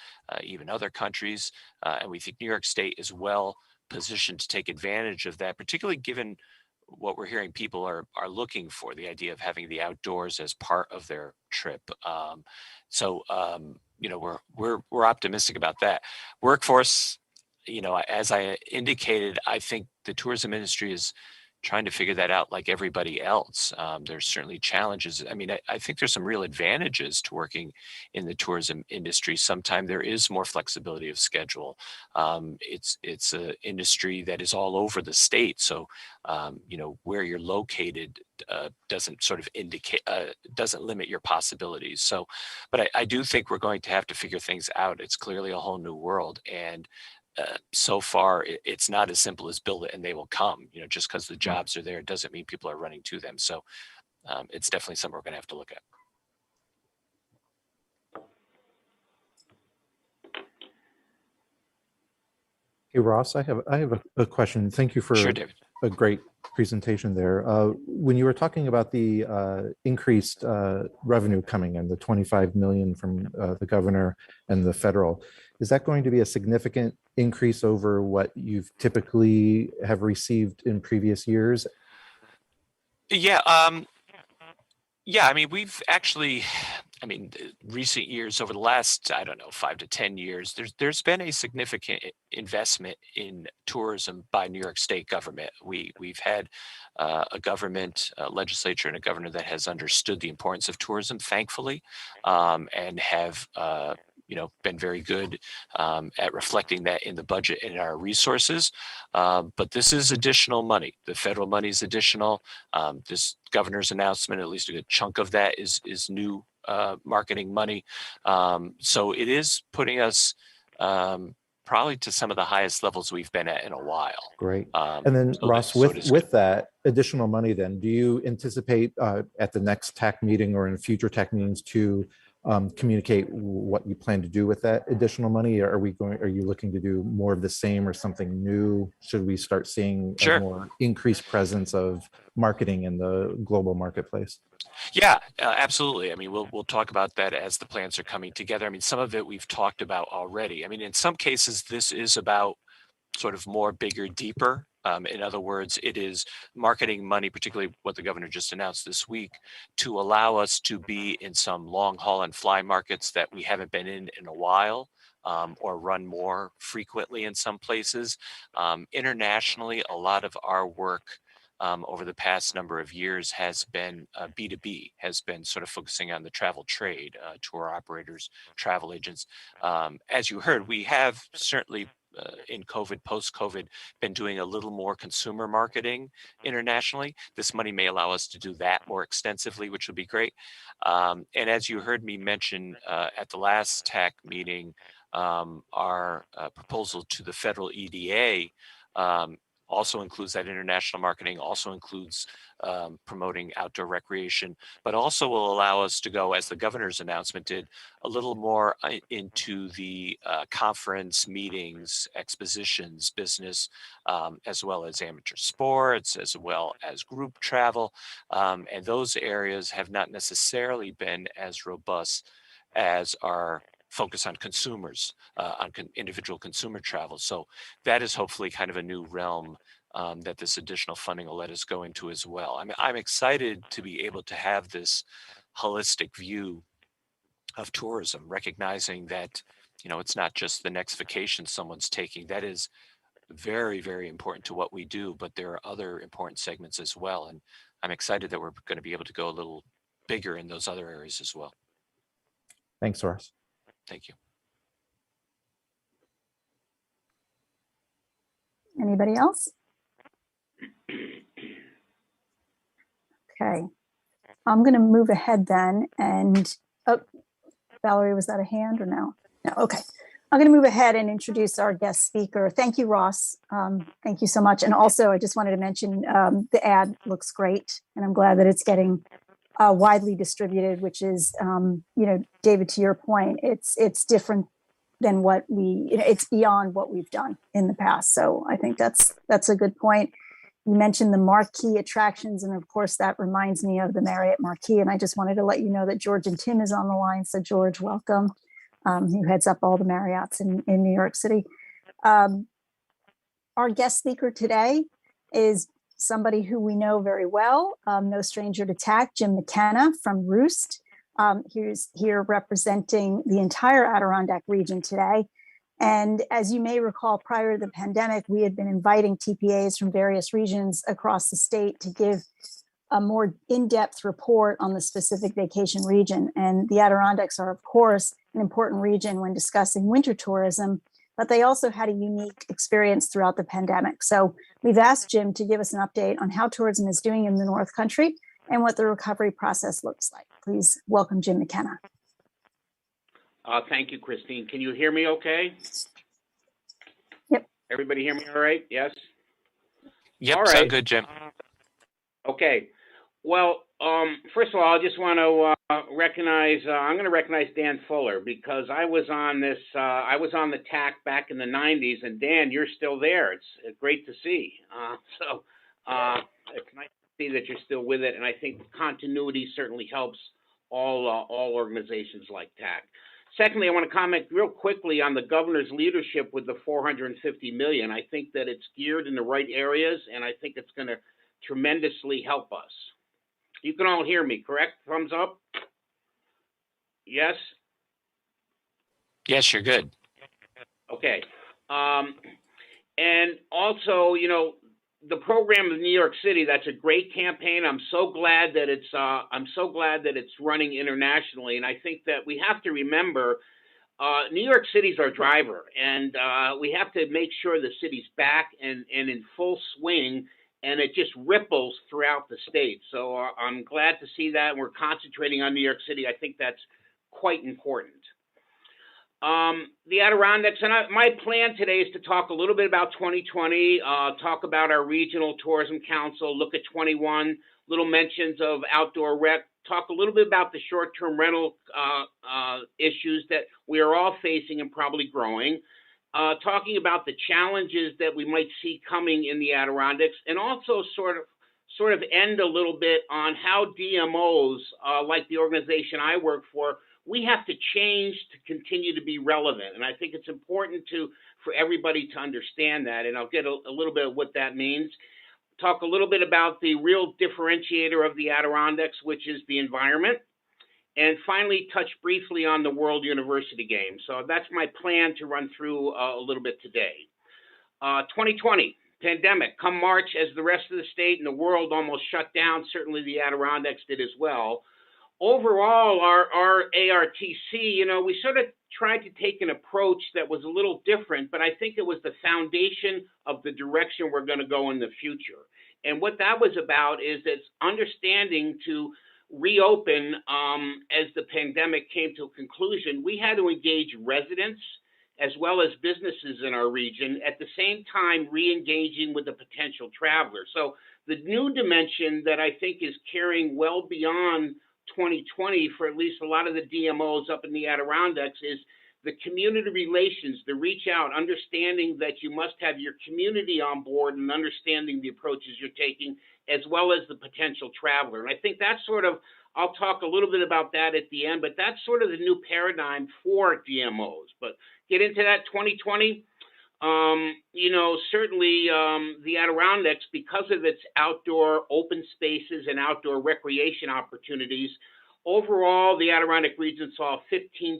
even other countries. And we think New York State is well positioned to take advantage of that, particularly given what we're hearing people are looking for, the idea of having the outdoors as part of their trip. We're optimistic about that. Workforce, as I indicated, I think the tourism industry is trying to figure that out like everybody else. There's certainly challenges. I mean, I think there's some real advantages to working in the tourism industry. Sometimes there is more flexibility of schedule. It's an industry that is all over the state. So, where you're located doesn't sort of doesn't limit your possibilities. So, but I do think we're going to have to figure things out. It's clearly a whole new world. And so far, it's not as simple as build it and they will come. Just because the jobs are there doesn't mean people are running to them. So it's definitely something we're going to have to look at. Hey, Ross, I have a question. Thank you for Sure, David. a great presentation there. When you were talking about the increased revenue coming in, the 25 million from the governor and the federal, is that going to be a significant increase over what you've typically have received in previous years? Yeah. I mean, we've actually, recent years, over the last, 5 to 10 years, there's been a significant investment in tourism by New York State government. We've had a government, legislature, and a governor that has understood the importance of tourism, thankfully, and have been very good at reflecting that in the budget and our resources. But this is additional money. The federal money is additional. This governor's announcement, at least a good chunk of that is new marketing money. So it is putting us probably to some of the highest levels we've been at in a while. Great. And then So Ross, with that additional money, then do you anticipate at the next TAC meeting or in future TAC meetings to communicate what you plan to do with that additional money? Are you looking to do more of the same or something new? Should we start seeing a more increased presence of marketing in the global marketplace? Yeah, absolutely. I mean, we'll talk about that as the plans are coming together. I mean, some of it we've talked about already. I mean, in some cases, this is about sort of more bigger, deeper. In other words, it is marketing money, particularly what the governor just announced this week, to allow us to be in some long haul and fly markets that we haven't been in a while, or run more frequently in some places. Internationally, a lot of our work over the past number of years has been B2B, has been sort of focusing on the travel trade, tour operators, travel agents. As you heard, we have certainly in COVID, post-COVID, been doing a little more consumer marketing internationally. This money may allow us to do that more extensively, which would be great. And as you heard me mention at the last TAC meeting, our proposal to the federal EDA also includes that international marketing, also includes promoting outdoor recreation, but also will allow us to go, as the governor's announcement did, a little more into the conference, meetings, expositions, business, as well as amateur sports, as well as group travel. And those areas have not necessarily been as robust as our focus on consumers, on individual consumer travel. So that is hopefully kind of a new realm that this additional funding will let us go into as well. I mean, I'm excited to be able to have this holistic view of tourism, recognizing that, you know, it's not just the next vacation someone's taking. That is very, very important to what we do, but there are other important segments as well. And I'm excited that we're going to be able to go a little bigger in those other areas as well. Thanks, Ross. Thank you. Anybody else? Okay, I'm going to move ahead then. And oh, Valerie, was that a hand or no? No, okay. I'm going to move ahead and introduce our guest speaker. Thank you, Ross. Thank you so much. And also, I just wanted to mention the ad looks great, and I'm glad that it's getting widely distributed, which is, you know, David, to your point, it's different than what we, you know, it's beyond what we've done in the past. So I think that's a good point. You mentioned the marquee attractions, and of course that reminds me of the Marriott Marquis. And I just wanted to let you know that George and Tim is on the line. So George, welcome. Who heads up all the Marriotts in New York City. Our guest speaker today is somebody who we know very well, no stranger to TAC, Jim McKenna from Roost. He's here representing the entire Adirondack region today. And as you may recall, prior to the pandemic, we had been inviting TPAs from various regions across the state to give a more in-depth report on the specific vacation region. And the Adirondacks are, of course, an important region when discussing winter tourism, but they also had a unique experience throughout the pandemic. So we've asked Jim to give us an update on how tourism is doing in the North Country and what the recovery process looks like. Please welcome Jim McKenna. Thank you, Christine. Can you hear me okay? Yep. Everybody hear me all right? Yes? Yep, all right. Sound good, Jim. Okay. Well, first of all, I just want to recognize, I'm going to recognize Dan Fuller, because I was on the TAC back in the 90s, and Dan, you're still there. It's great to see. So it's nice to see that you're still with it, and I think continuity certainly helps all organizations like TAC. Secondly, I want to comment real quickly on the governor's leadership with the $450 million. I think that it's geared in the right areas, and I think it's going to tremendously help us. You can all hear me, correct? Thumbs up? Yes? Yes, you're good. Okay. And also, you know, the program of New York City, that's a great campaign. I'm so glad that it's running internationally. And I think that we have to remember New York City's our driver, and we have to make sure the city's back and in full swing, and it just ripples throughout the state. So I'm glad to see that, and we're concentrating on New York City. I think that's quite important. The Adirondacks, and my plan today is to talk a little bit about 2020, talk about our Regional Tourism Council, look at 21, little mentions of outdoor rec, talk a little bit about the short-term rental issues that we are all facing and probably growing, talking about the challenges that we might see coming in the Adirondacks, and also sort of end a little bit on how DMOs, like the organization I work for, we have to change to continue to be relevant. And I think it's important for everybody to understand that. And I'll get a little bit of what that means. Talk a little bit about the real differentiator of the Adirondacks, which is the environment. And finally, touch briefly on the World University Games. So that's my plan to run through a little bit today. 2020, pandemic. Come March, as the rest of the state and the world almost shut down, certainly the Adirondacks did as well. Overall, our ARTC, we sort of tried to take an approach that was a little different, but I think it was the foundation of the direction we're going to go in the future. And what that was about is it's understanding to reopen as the pandemic came to a conclusion. We had to engage residents as well as businesses in our region, at the same time re-engaging with the potential traveler. So the new dimension that I think is carrying well beyond 2020 for at least a lot of the DMOs up in the Adirondacks is the community relations, the reach out, understanding that you must have your community on board and understanding the approaches you're taking, as well as the potential traveler. And I think that's sort of, I'll talk a little bit about that at the end, but that's sort of the new paradigm for DMOs. But get into that 2020. Certainly the Adirondacks, because of its outdoor open spaces and outdoor recreation opportunities, overall, the Adirondack region saw a 15%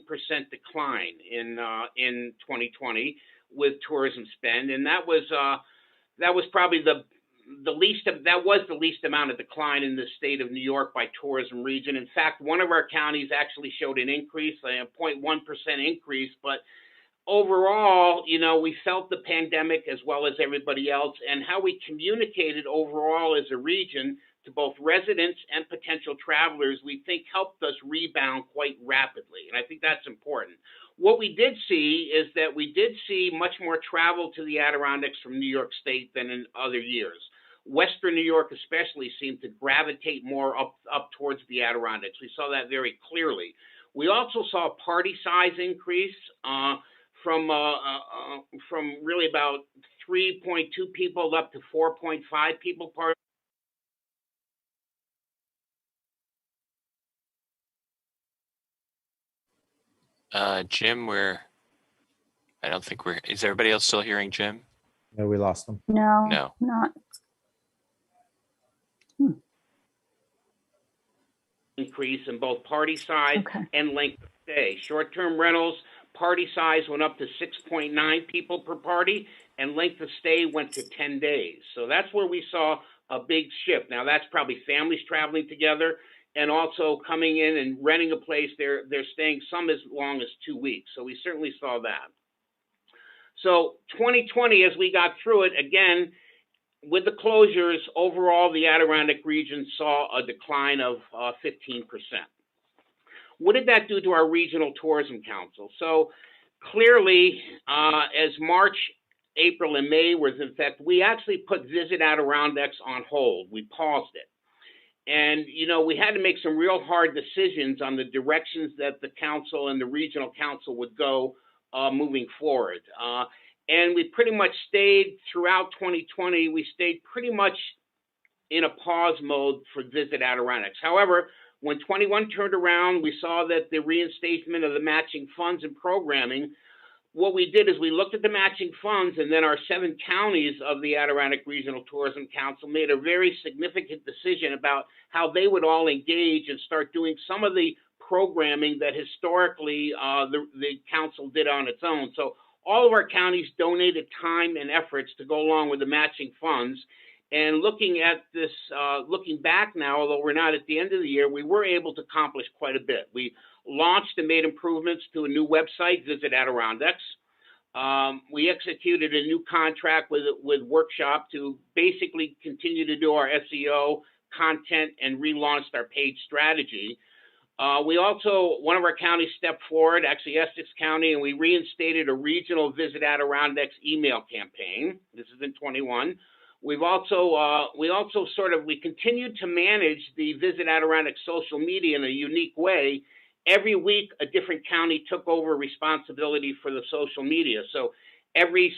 decline in 2020 with tourism spend, and that was probably the least amount of decline in the state of New York by tourism region. In fact, one of our counties actually showed an increase, a 0.1% increase, but overall, we felt the pandemic as well as everybody else, and how we communicated overall as a region to both residents and potential travelers, we think helped us rebound quite rapidly. And I think that's important. What we did see is that we did see much more travel to the Adirondacks from New York State than in other years. Western New York especially seemed to gravitate more up towards the Adirondacks. We saw that very clearly. We also saw a party size increase from really about 3.2 people up to 4.5 people per. Jim, I don't think is everybody else still hearing Jim? No, we lost them. No, No. not. Increase in both party size and length of stay. Short-term rentals, party size went up to 6.9 people per party, and length of stay went to 10 days. So that's where we saw a big shift. Now that's probably families traveling together and also coming in and renting a place. They're staying some as long as 2 weeks. So we certainly saw that. So 2020, as we got through it, again, with the closures, overall, the Adirondack region saw a decline of 15%. What did that do to our Regional Tourism Council? So clearly, as March, April, and May was in effect, we actually put Visit Adirondacks on hold. We paused it. And, we had to make some real hard decisions on the directions that the council and the Regional Council would go moving forward. And we pretty much stayed throughout 2020, we stayed pretty much in a pause mode for Visit Adirondacks. However, when 21 turned around, we saw that the reinstatement of the matching funds and programming, what we did is we looked at the matching funds, and then our 7 counties of the Adirondack Regional Tourism Council made a very significant decision about how they would all engage and start doing some of the programming that historically the council did on its own. So all of our counties donated time and efforts to go along with the matching funds. And looking at this, looking back now, although we're not at the end of the year, we were able to accomplish quite a bit. We launched and made improvements to a new website, Visit Adirondacks. We executed a new contract with Workshop to basically continue to do our SEO content and relaunched our page strategy. We also, one of our counties stepped forward, actually Essex County, and we reinstated a regional Visit Adirondacks email campaign. This is in 21. We continued to manage the Visit Adirondack social media in a unique way. Every week, a different county took over responsibility for the social media. So every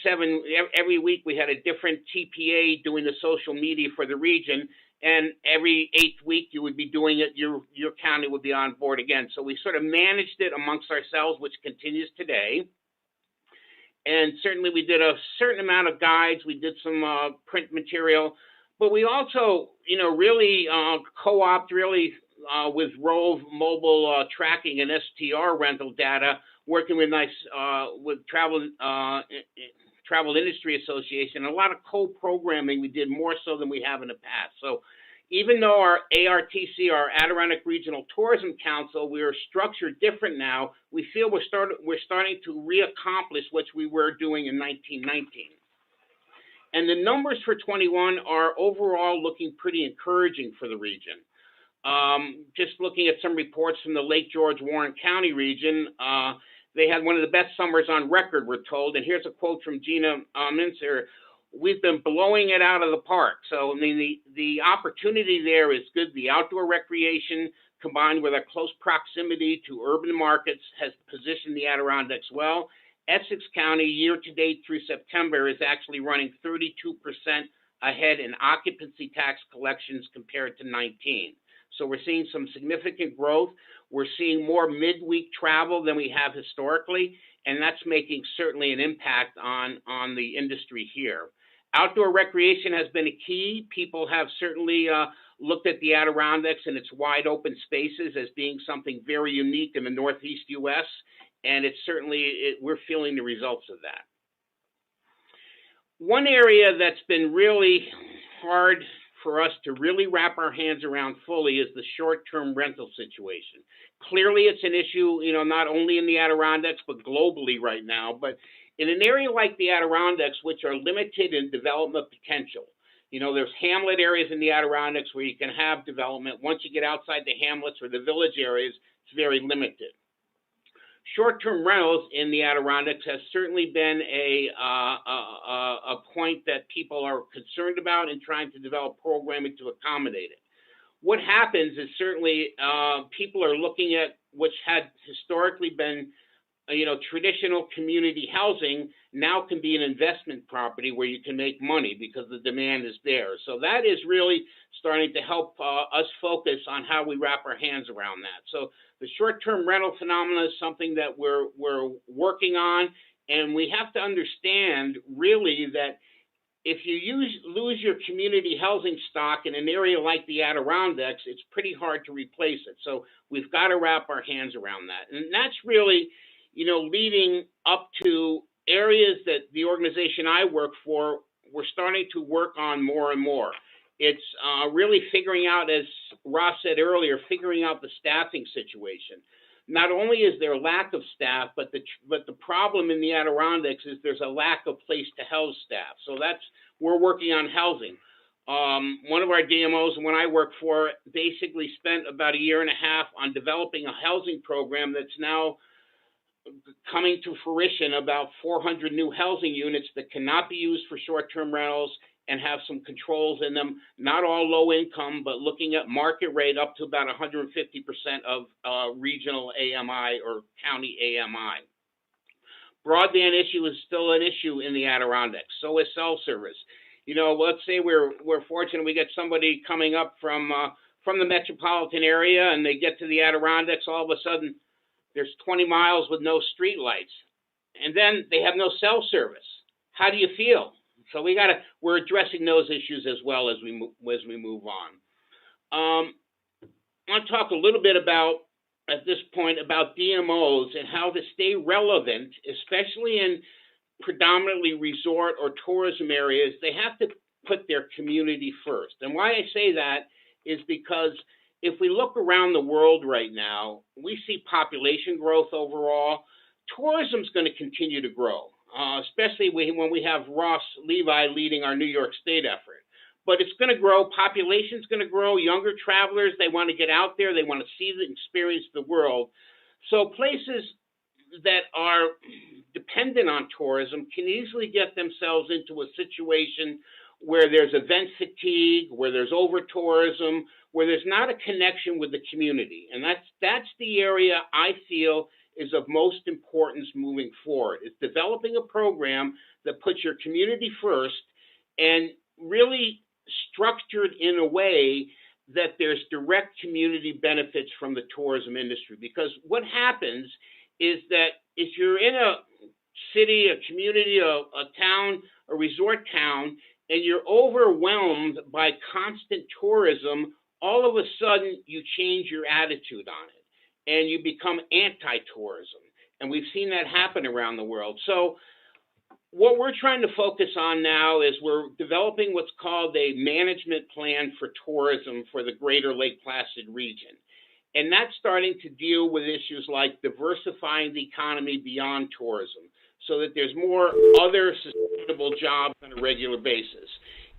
week we had a different TPA doing the social media for the region. And every 8th week you would be doing it, your county would be on board again. So we sort of managed it amongst ourselves, which continues today. And certainly we did a certain amount of guides. We did some print material, but we also, really co-opt with Rove mobile tracking and STR rental data, working with Travel Industry Association, a lot of co-programming we did more so than we have in the past. So even though our ARTC, our Adirondack Regional Tourism Council, we are structured different now, we feel we're starting to reaccomplish what we were doing in 1919. And the numbers for 21 are overall looking pretty encouraging for the region. Just looking at some reports from the Lake George Warren County region, they had one of the best summers on record, we're told. And here's a quote from Gina Mincer. We've been blowing it out of the park. So, I mean, the opportunity there is good. The outdoor recreation combined with our close proximity to urban markets has positioned the Adirondacks well. Essex County, year to date through September, is actually running 32% ahead in occupancy tax collections compared to 19. So we're seeing some significant growth. We're seeing more midweek travel than we have historically, and that's making certainly an impact on the industry here. Outdoor recreation has been a key. People have certainly looked at the Adirondacks and its wide open spaces as being something very unique in the Northeast U.S., and it's certainly, we're feeling the results of that. One area that's been really hard for us to really wrap our hands around fully is the short-term rental situation. Clearly, it's an issue, not only in the Adirondacks, but globally right now. But in an area like the Adirondacks, which are limited in development potential, there's hamlet areas in the Adirondacks where you can have development. Once you get outside the hamlets or the village areas, it's very limited. Short-term rentals in the Adirondacks has certainly been a point that people are concerned about and trying to develop programming to accommodate it. What happens is certainly people are looking at which had historically been, traditional community housing now can be an investment property where you can make money because the demand is there. So that is really starting to help us focus on how we wrap our hands around that. So the short-term rental phenomenon is something that we're working on, and we have to understand really that if you lose your community housing stock in an area like the Adirondacks, it's pretty hard to replace it. So we've got to wrap our hands around that. And that's really, leading up to areas that the organization I work for, we're starting to work on more and more. It's really figuring out, as Ross said earlier, figuring out the staffing situation. Not only is there a lack of staff, but the problem in the Adirondacks is there's a lack of place to house staff. So we're working on housing. One of our DMOs, and when I worked for, basically spent about a year and a half on developing a housing program that's now coming to fruition, about 400 new housing units that cannot be used for short-term rentals and have some controls in them, not all low income, but looking at market rate up to about 150% of regional AMI or county AMI. Broadband issue is still an issue in the Adirondacks. So is cell service. Let's say we're fortunate we get somebody coming up from the metropolitan area and they get to the Adirondacks, all of a sudden there's 20 miles with no street lights. And then they have no cell service. How do you feel? So we're addressing those issues as well as we move on. I want to talk a little bit at this point about DMOs and how to stay relevant, especially in predominantly resort or tourism areas. They have to put their community first. And why I say that is because if we look around the world right now, we see population growth overall. Tourism is going to continue to grow. Especially when we have Ross Levi leading our New York State effort. but it's going to grow. Population's going to grow. Younger travelers, they want to get out there. They want to see and experience the world. So places that are dependent on tourism can easily get themselves into a situation where there's event fatigue, where there's over tourism, where there's not a connection with the community. And that's the area I feel is of most importance moving forward. It's developing a program that puts your community first and really structured in a way that there's direct community benefits from the tourism industry. Because what happens is that if you're in a city, a community, a town, a resort town, and you're overwhelmed by constant tourism, all of a sudden you change your attitude on it and you become anti-tourism. And we've seen that happen around the world. So what we're trying to focus on now is we're developing what's called a management plan for tourism for the greater Lake Placid region. And that's starting to deal with issues like diversifying the economy beyond tourism so that there's more other sustainable jobs on a regular basis.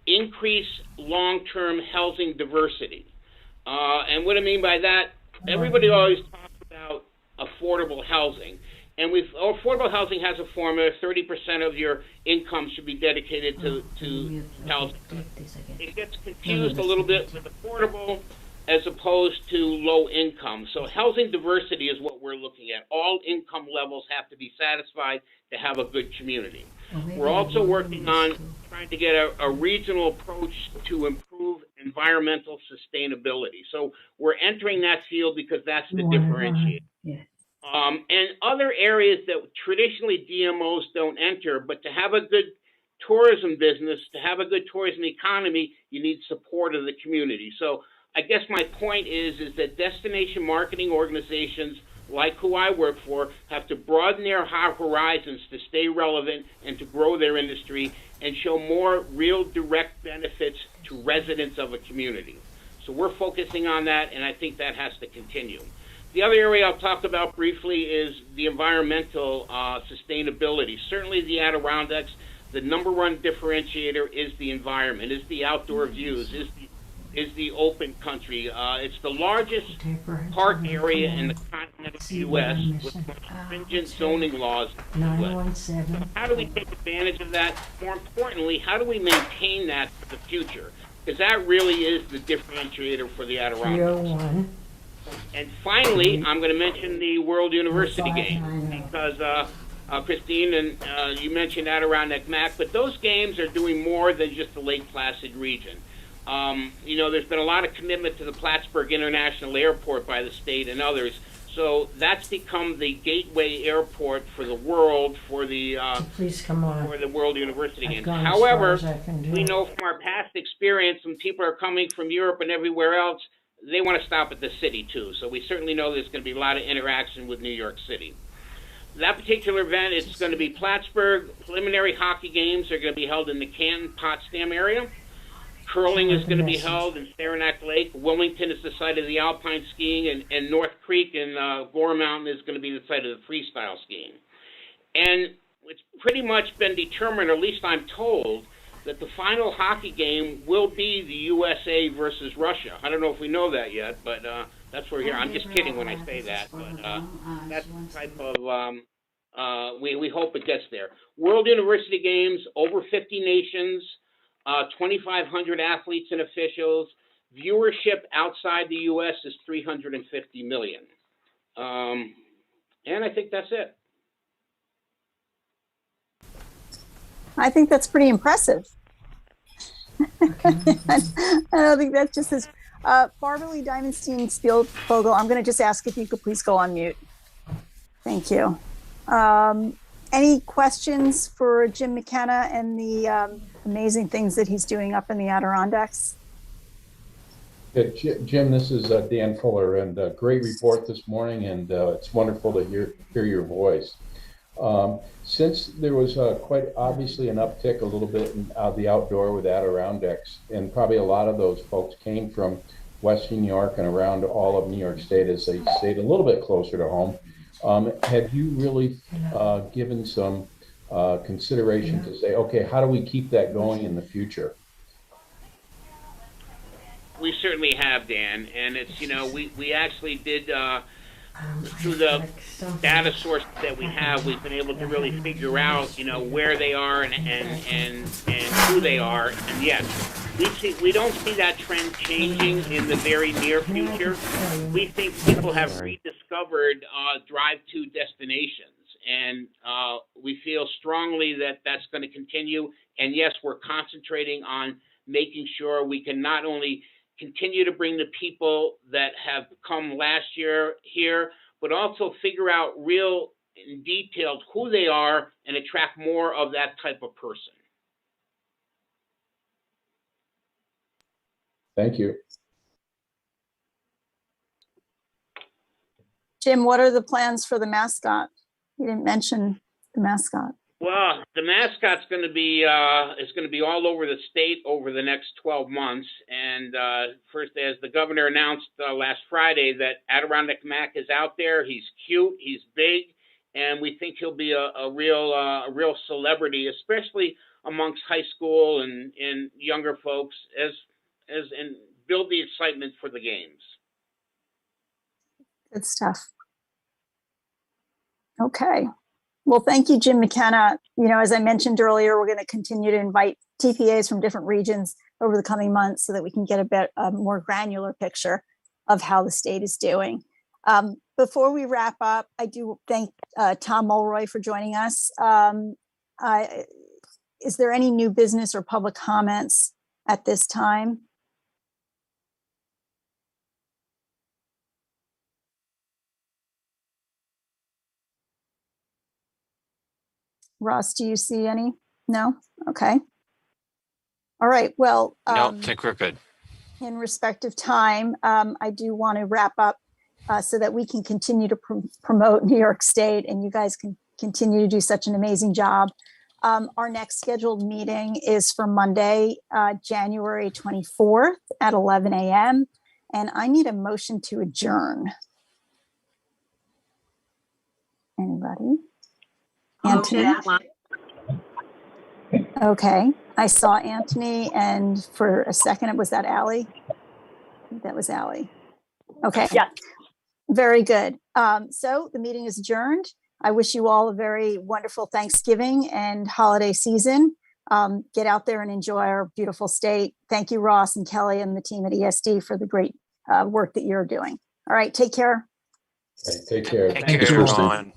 Increase long-term housing diversity. And what I mean by that, everybody always talks about affordable housing. And affordable housing has a formula: 30% of your income should be dedicated to housing. It gets confused a little bit with affordable as opposed to low income. So housing diversity is what we're looking at. All income levels have to be satisfied to have a good community. We're also working on trying to get a regional approach to improve environmental sustainability. So we're entering that field because that's the differentiator. And other areas that traditionally DMOs don't enter, but to have a good tourism business, to have a good tourism economy, you need support of the community. So I guess my point is that destination marketing organizations like who I work for have to broaden their horizons to stay relevant and to grow their industry and show more real direct benefits to residents of a community. So we're focusing on that, and I think that has to continue. The other area I'll talk about briefly is the environmental sustainability. Certainly the Adirondacks, the number one differentiator is the environment, is the outdoor views, is the open country. It's the largest park area in the continental U.S. with stringent zoning laws. So how do we take advantage of that? More importantly, how do we maintain that for the future? Because that really is the differentiator for the Adirondacks. And finally, I'm going to mention the World University Games because Christine and you mentioned Adirondack Mac, but those games are doing more than just the Lake Placid region. You know, there's been a lot of commitment to the Plattsburgh International Airport by the state and others. So that's become the gateway airport for the world for the for the World University Games. However, we know from our past experience when people are coming from Europe and everywhere else, they want to stop at the city too. So we certainly know there's going to be a lot of interaction with New York City. That particular event, it's going to be Plattsburgh. Preliminary hockey games are going to be held in the Canton, Potsdam area. Curling is going to be held in Saranac Lake. Wilmington is the site of the alpine skiing, and North Creek and Gore Mountain is going to be the site of the freestyle skiing. And it's pretty much been determined, or at least I'm told, that the final hockey game will be the USA versus Russia. I don't know if we know that yet, but that's where we're here. I'm just kidding when I say that, but that's the type of, we hope it gets there. World University Games, over 50 nations, 2,500 athletes and officials. Viewership outside the U.S. is 350 million. And I think that's it. I think that's pretty impressive. I don't think that's just as Barbara Lee Diamondstein Spielvogel. I'm going to just ask if you could please go on mute. Thank you. Any questions for Jim McKenna and the amazing things that he's doing up in the Adirondacks? Yeah, Jim, this is Dan Fuller, and great report this morning, and it's wonderful to hear your voice. Since there was quite obviously an uptick a little bit in the outdoor with Adirondacks, and probably a lot of those folks came from Western New York and around all of New York State as they stayed a little bit closer to home, have you really given some consideration to say, okay, how do we keep that going in the future? We certainly have, Dan, and it's, we actually did, through the data source that we have, we've been able to really figure out, where they are and who they are. And yes, we don't see that trend changing in the very near future. We think people have rediscovered drive-to destinations, and we feel strongly that that's going to continue. And yes, we're concentrating on making sure we can not only continue to bring the people that have come last year here, but also figure out real and detailed who they are and attract more of that type of person. Thank you. Jim, what are the plans for the mascot? You didn't mention the mascot. Well, the mascot's going to be all over the state over the next 12 months. And first, as the governor announced last Friday, that Adirondack Mac is out there. He's cute, he's big, and we think he'll be a real celebrity, especially amongst high school and younger folks, and build the excitement for the games. Good stuff. Okay. Well, thank you, Jim McKenna. As I mentioned earlier, we're going to continue to invite TPAs from different regions over the coming months so that we can get a more granular picture of how the state is doing. Before we wrap up, I do thank Tom Mulroy for joining us. Is there any new business or public comments at this time? Ross, do you see any? No? Okay. All right. Well, No, I think we're good. In respect of time, I do want to wrap up so that we can continue to promote New York State and you guys can continue to do such an amazing job. Our next scheduled meeting is for Monday, January 24th at 11 a.m. And I need a motion to adjourn. Anybody? Anthony? Okay, I saw Anthony, and for a second, was that Allie? I think that was Allie. Okay. Yeah. Very good. So the meeting is adjourned. I wish you all a very wonderful Thanksgiving and holiday season. Get out there and enjoy our beautiful state. Thank you, Ross and Kelly and the team at ESD for the great work that you're doing. All right, take care. Okay, take care. Thank you, everyone.